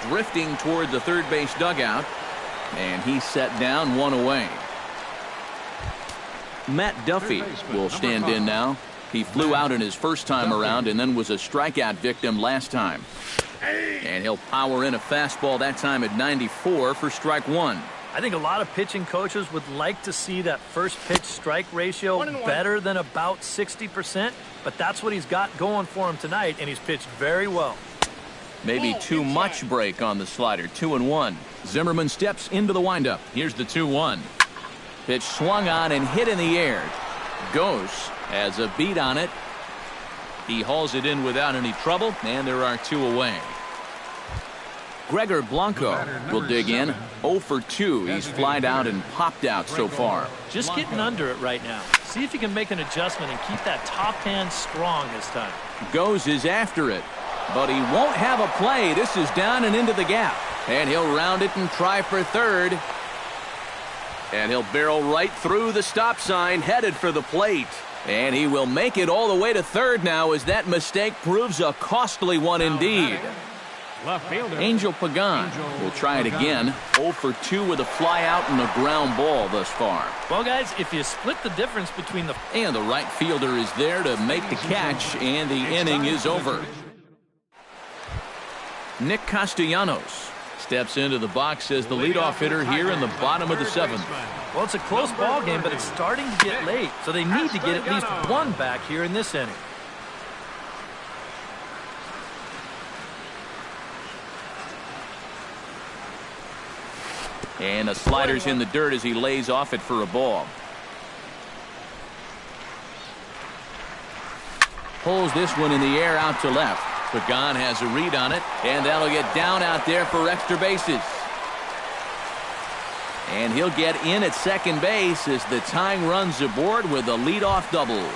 Drifting toward the third base dugout. And he's set down, 1 away. Matt Duffy will stand in now. He flew out in his first time around and then was a strikeout victim last time. And he'll power in a fastball that time at 94 for strike 1. I think a lot of pitching coaches would like to see that first pitch strike ratio better than about 60%, but that's what he's got going for him tonight, and he's pitched very well. Maybe too much break on the slider. 2-1. Zimmerman steps into the windup. Here's the 2-1. Pitch swung on and hit in the air. Goes has a beat on it. He hauls it in without any trouble, and there are 2 away. Gregor Blanco will dig in. 0 for 2. He's flied out and popped out so far. Just getting under it right now. See if he can make an adjustment and keep that top hand strong this time. Goes is after it, but he won't have a play. This is down and into the gap. And he'll round it and try for third. And he'll barrel right through the stop sign, headed for the plate. And he will make it all the way to third now, as that mistake proves a costly one indeed. Angel Pagan will try it again. 0 for 2 with a fly out and a ground ball thus far. Well, guys, if you split the difference between the... And the right fielder is there to make the catch, and the inning is over. Nick Castellanos steps into the box as the leadoff hitter here in the bottom of the 7th. Well, it's a close ball game, but it's starting to get late, so they need to get at least one back here in this inning. And the slider's in the dirt as he lays off it for a ball. Pulls this one in the air out to left. Pagan has a read on it, and that'll get down out there for extra bases. And he'll get in at second base as the tying run's aboard with a leadoff double.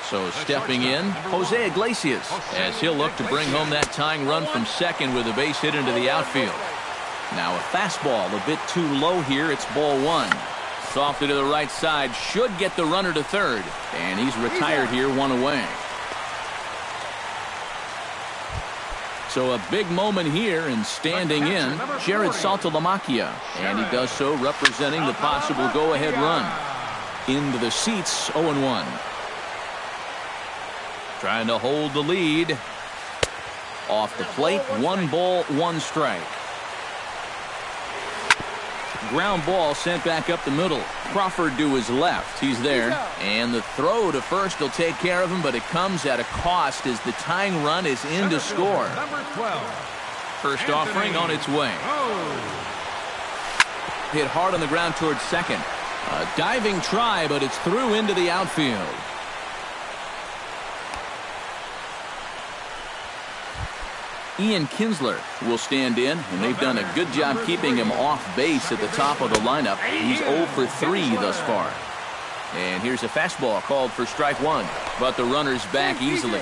So stepping in, Jose Iglesias, as he'll look to bring home that tying run from second with a base hit into the outfield. Now a fastball a bit too low here. It's ball 1. Softly to the right side, should get the runner to third. And he's retired here, 1 away. So a big moment here, and standing in, Jared Saltalamacchia. And he does so representing the possible go-ahead run. Into the seats, 0-1. Trying to hold the lead. Off the plate, 1 ball, 1 strike. Ground ball sent back up the middle. Crawford to his left. He's there. And the throw to first will take care of him, but it comes at a cost as the tying run is in to score. First offering on its way. Hit hard on the ground towards second. A diving try, but it's through into the outfield. Ian Kinsler will stand in, and they've done a good job keeping him off base at the top of the lineup. He's 0 for 3 thus far. And here's a fastball called for strike 1, but the runner's back easily.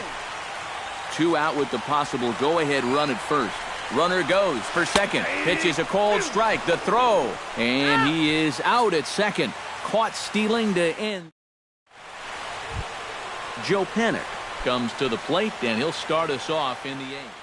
2 out with the possible go-ahead run at first. Runner goes for second. Pitches a cold strike. The throw, and he is out at second. Caught stealing to end. Joe Panik comes to the plate, and he'll start us off in the 8th.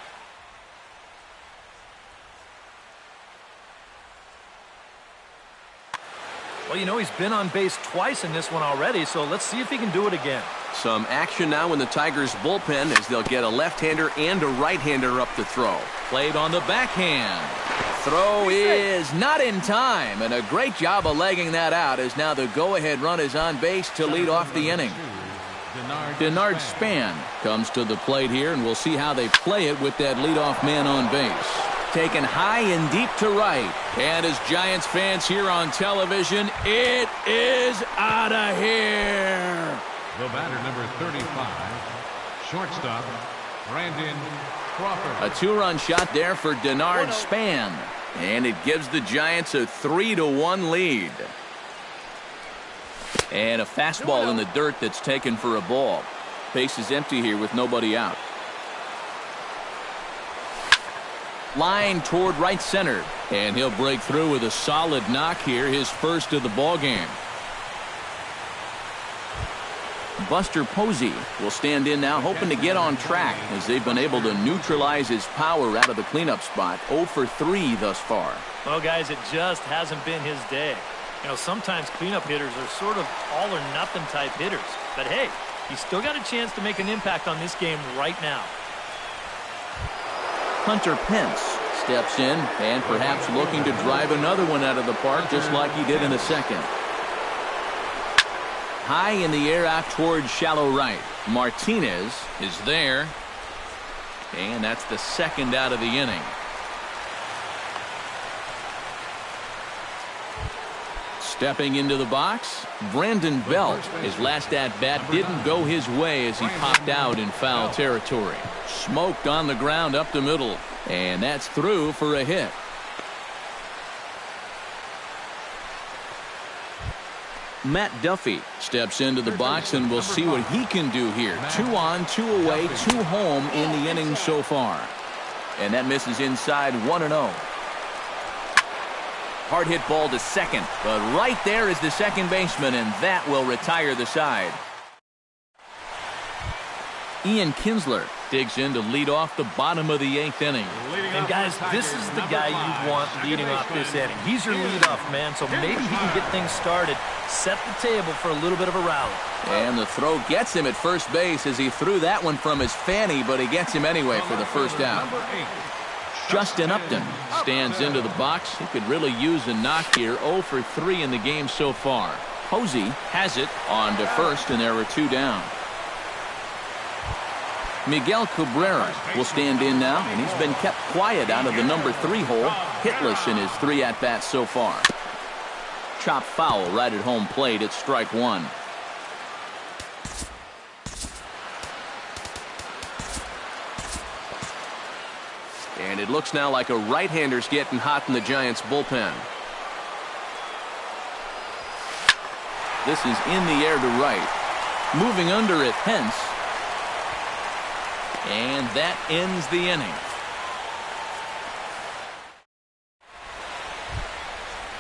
Well, you know, he's been on base twice in this one already, so let's see if he can do it again. Some action now in the Tigers bullpen as they'll get a left-hander and a right-hander up to throw. Played on the backhand. Throw is not in time, and a great job of legging that out as now the go-ahead run is on base to lead off the inning. Denard Span comes to the plate here, and we'll see how they play it with that leadoff man on base. Taken high and deep to right. And as Giants fans here on television, it is out of here. The batter, number 35, shortstop, Brandon Crawford. A 2-run shot there for Denard Span. And it gives the Giants a 3-1 lead. And a fastball in the dirt that's taken for a ball. Base is empty here with nobody out. Line toward right center, and he'll break through with a solid knock here, his first of the ball game. Buster Posey will stand in now, hoping to get on track as they've been able to neutralize his power out of the cleanup spot. 0 for 3 thus far. Well, guys, it just hasn't been his day. You know, sometimes cleanup hitters are sort of all or nothing type hitters, but hey, he's still got a chance to make an impact on this game right now. Hunter Pence steps in and perhaps looking to drive another one out of the park just like he did in the second. High in the air out towards shallow right. Martinez is there. And that's the second out of the inning. Stepping into the box, Brandon Belt. His last at-bat didn't go his way as he popped out in foul territory. Smoked on the ground up the middle. And that's through for a hit. Matt Duffy steps into the box, and we'll see what he can do here. 2 on, 2 away, 2 home in the inning so far. And that misses inside 1-0. Hard hit ball to second, but right there is the second baseman, and that will retire the side. Ian Kinsler digs in to lead off the bottom of the 8th inning. And guys, this is the guy you want leading off this inning. He's your leadoff man, so maybe he can get things started, set the table for a little bit of a rally. And the throw gets him at first base as he threw that one from his fanny, but he gets him anyway for the first out. Justin Upton stands into the box. He could really use a knock here. 0 for 3 in the game so far. Posey has it on to first, and there are 2 down. Miguel Cabrera will stand in now, and he's been kept quiet out of the number 3 hole, hitless in his 3 at-bats so far. Chop foul right at home plate. It's strike 1. And it looks now like a right-hander's getting hot in the Giants' bullpen. This is in the air to right. Moving under it, Pence. And that ends the inning.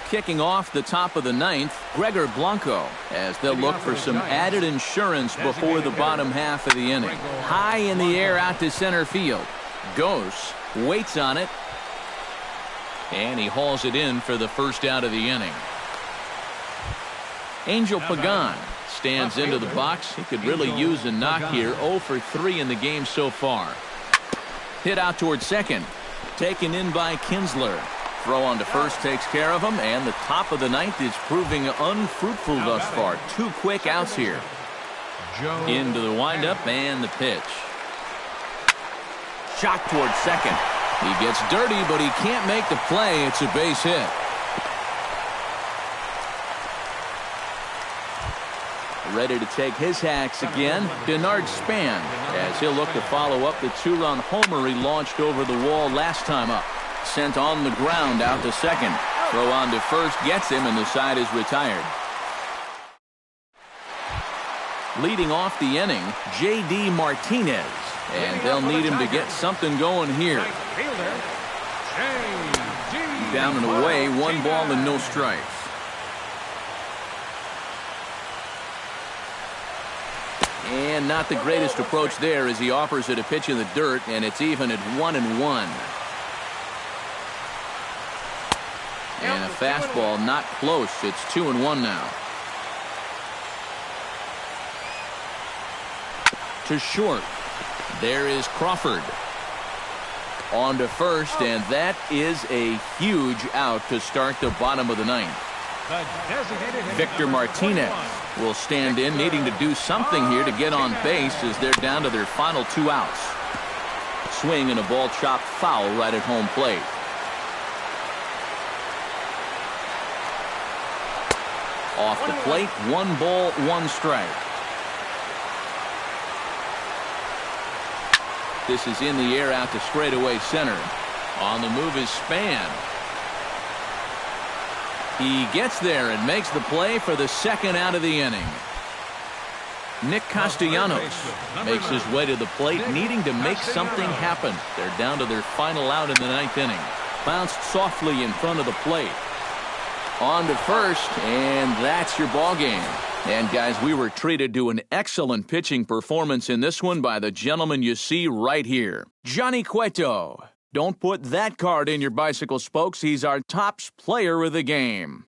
Kicking off the top of the 9th, Gregor Blanco, as they'll look for some added insurance before the bottom half of the inning. High in the air out to center field. Goes, waits on it, and he hauls it in for the first out of the inning. Angel Pagan stands into the box. He could really use a knock here. 0 for 3 in the game so far. Hit out towards second. Taken in by Kinsler. Throw on to first takes care of him, and the top of the 9th is proving unfruitful thus far. 2 quick outs here. Into the windup and the pitch. Shot towards second. He gets dirty, but he can't make the play. It's a base hit. Ready to take his hacks again, Denard Span, as he'll look to follow up the 2-run homer he launched over the wall last time up. Sent on the ground out to second. Throw on to first gets him, and the side is retired. Leading off the inning, J.D. Martinez. And they'll need him to get something going here. Down and away, 1 ball and no strikes. And not the greatest approach there as he offers it a pitch in the dirt, and it's even at 1-1. And a fastball not close. It's 2-1 now. To short. There is Crawford. On to first, and that is a huge out to start the bottom of the 9th. Victor Martinez will stand in, needing to do something here to get on base as they're down to their final 2 outs. Swing and a ball chopped foul right at home plate. Off the plate, 1 ball, 1 strike. This is in the air out to straightaway center. On the move is Span. He gets there and makes the play for the second out of the inning. Nick Castellanos makes his way to the plate, needing to make something happen. They're down to their final out in the 9th inning. Bounced softly in front of the plate. On to first, and that's your ball game. And guys, we were treated to an excellent pitching performance in this one by the gentleman you see right here, Johnny Cueto. Don't put that card in your bicycle spokes. He's our tops player of the game.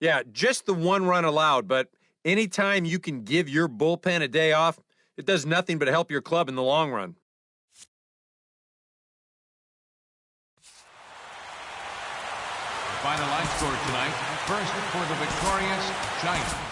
Yeah, just the 1 run allowed, but anytime you can give your bullpen a day off, it does nothing but help your club in the long run. Final line score tonight. First for the victorious Giants.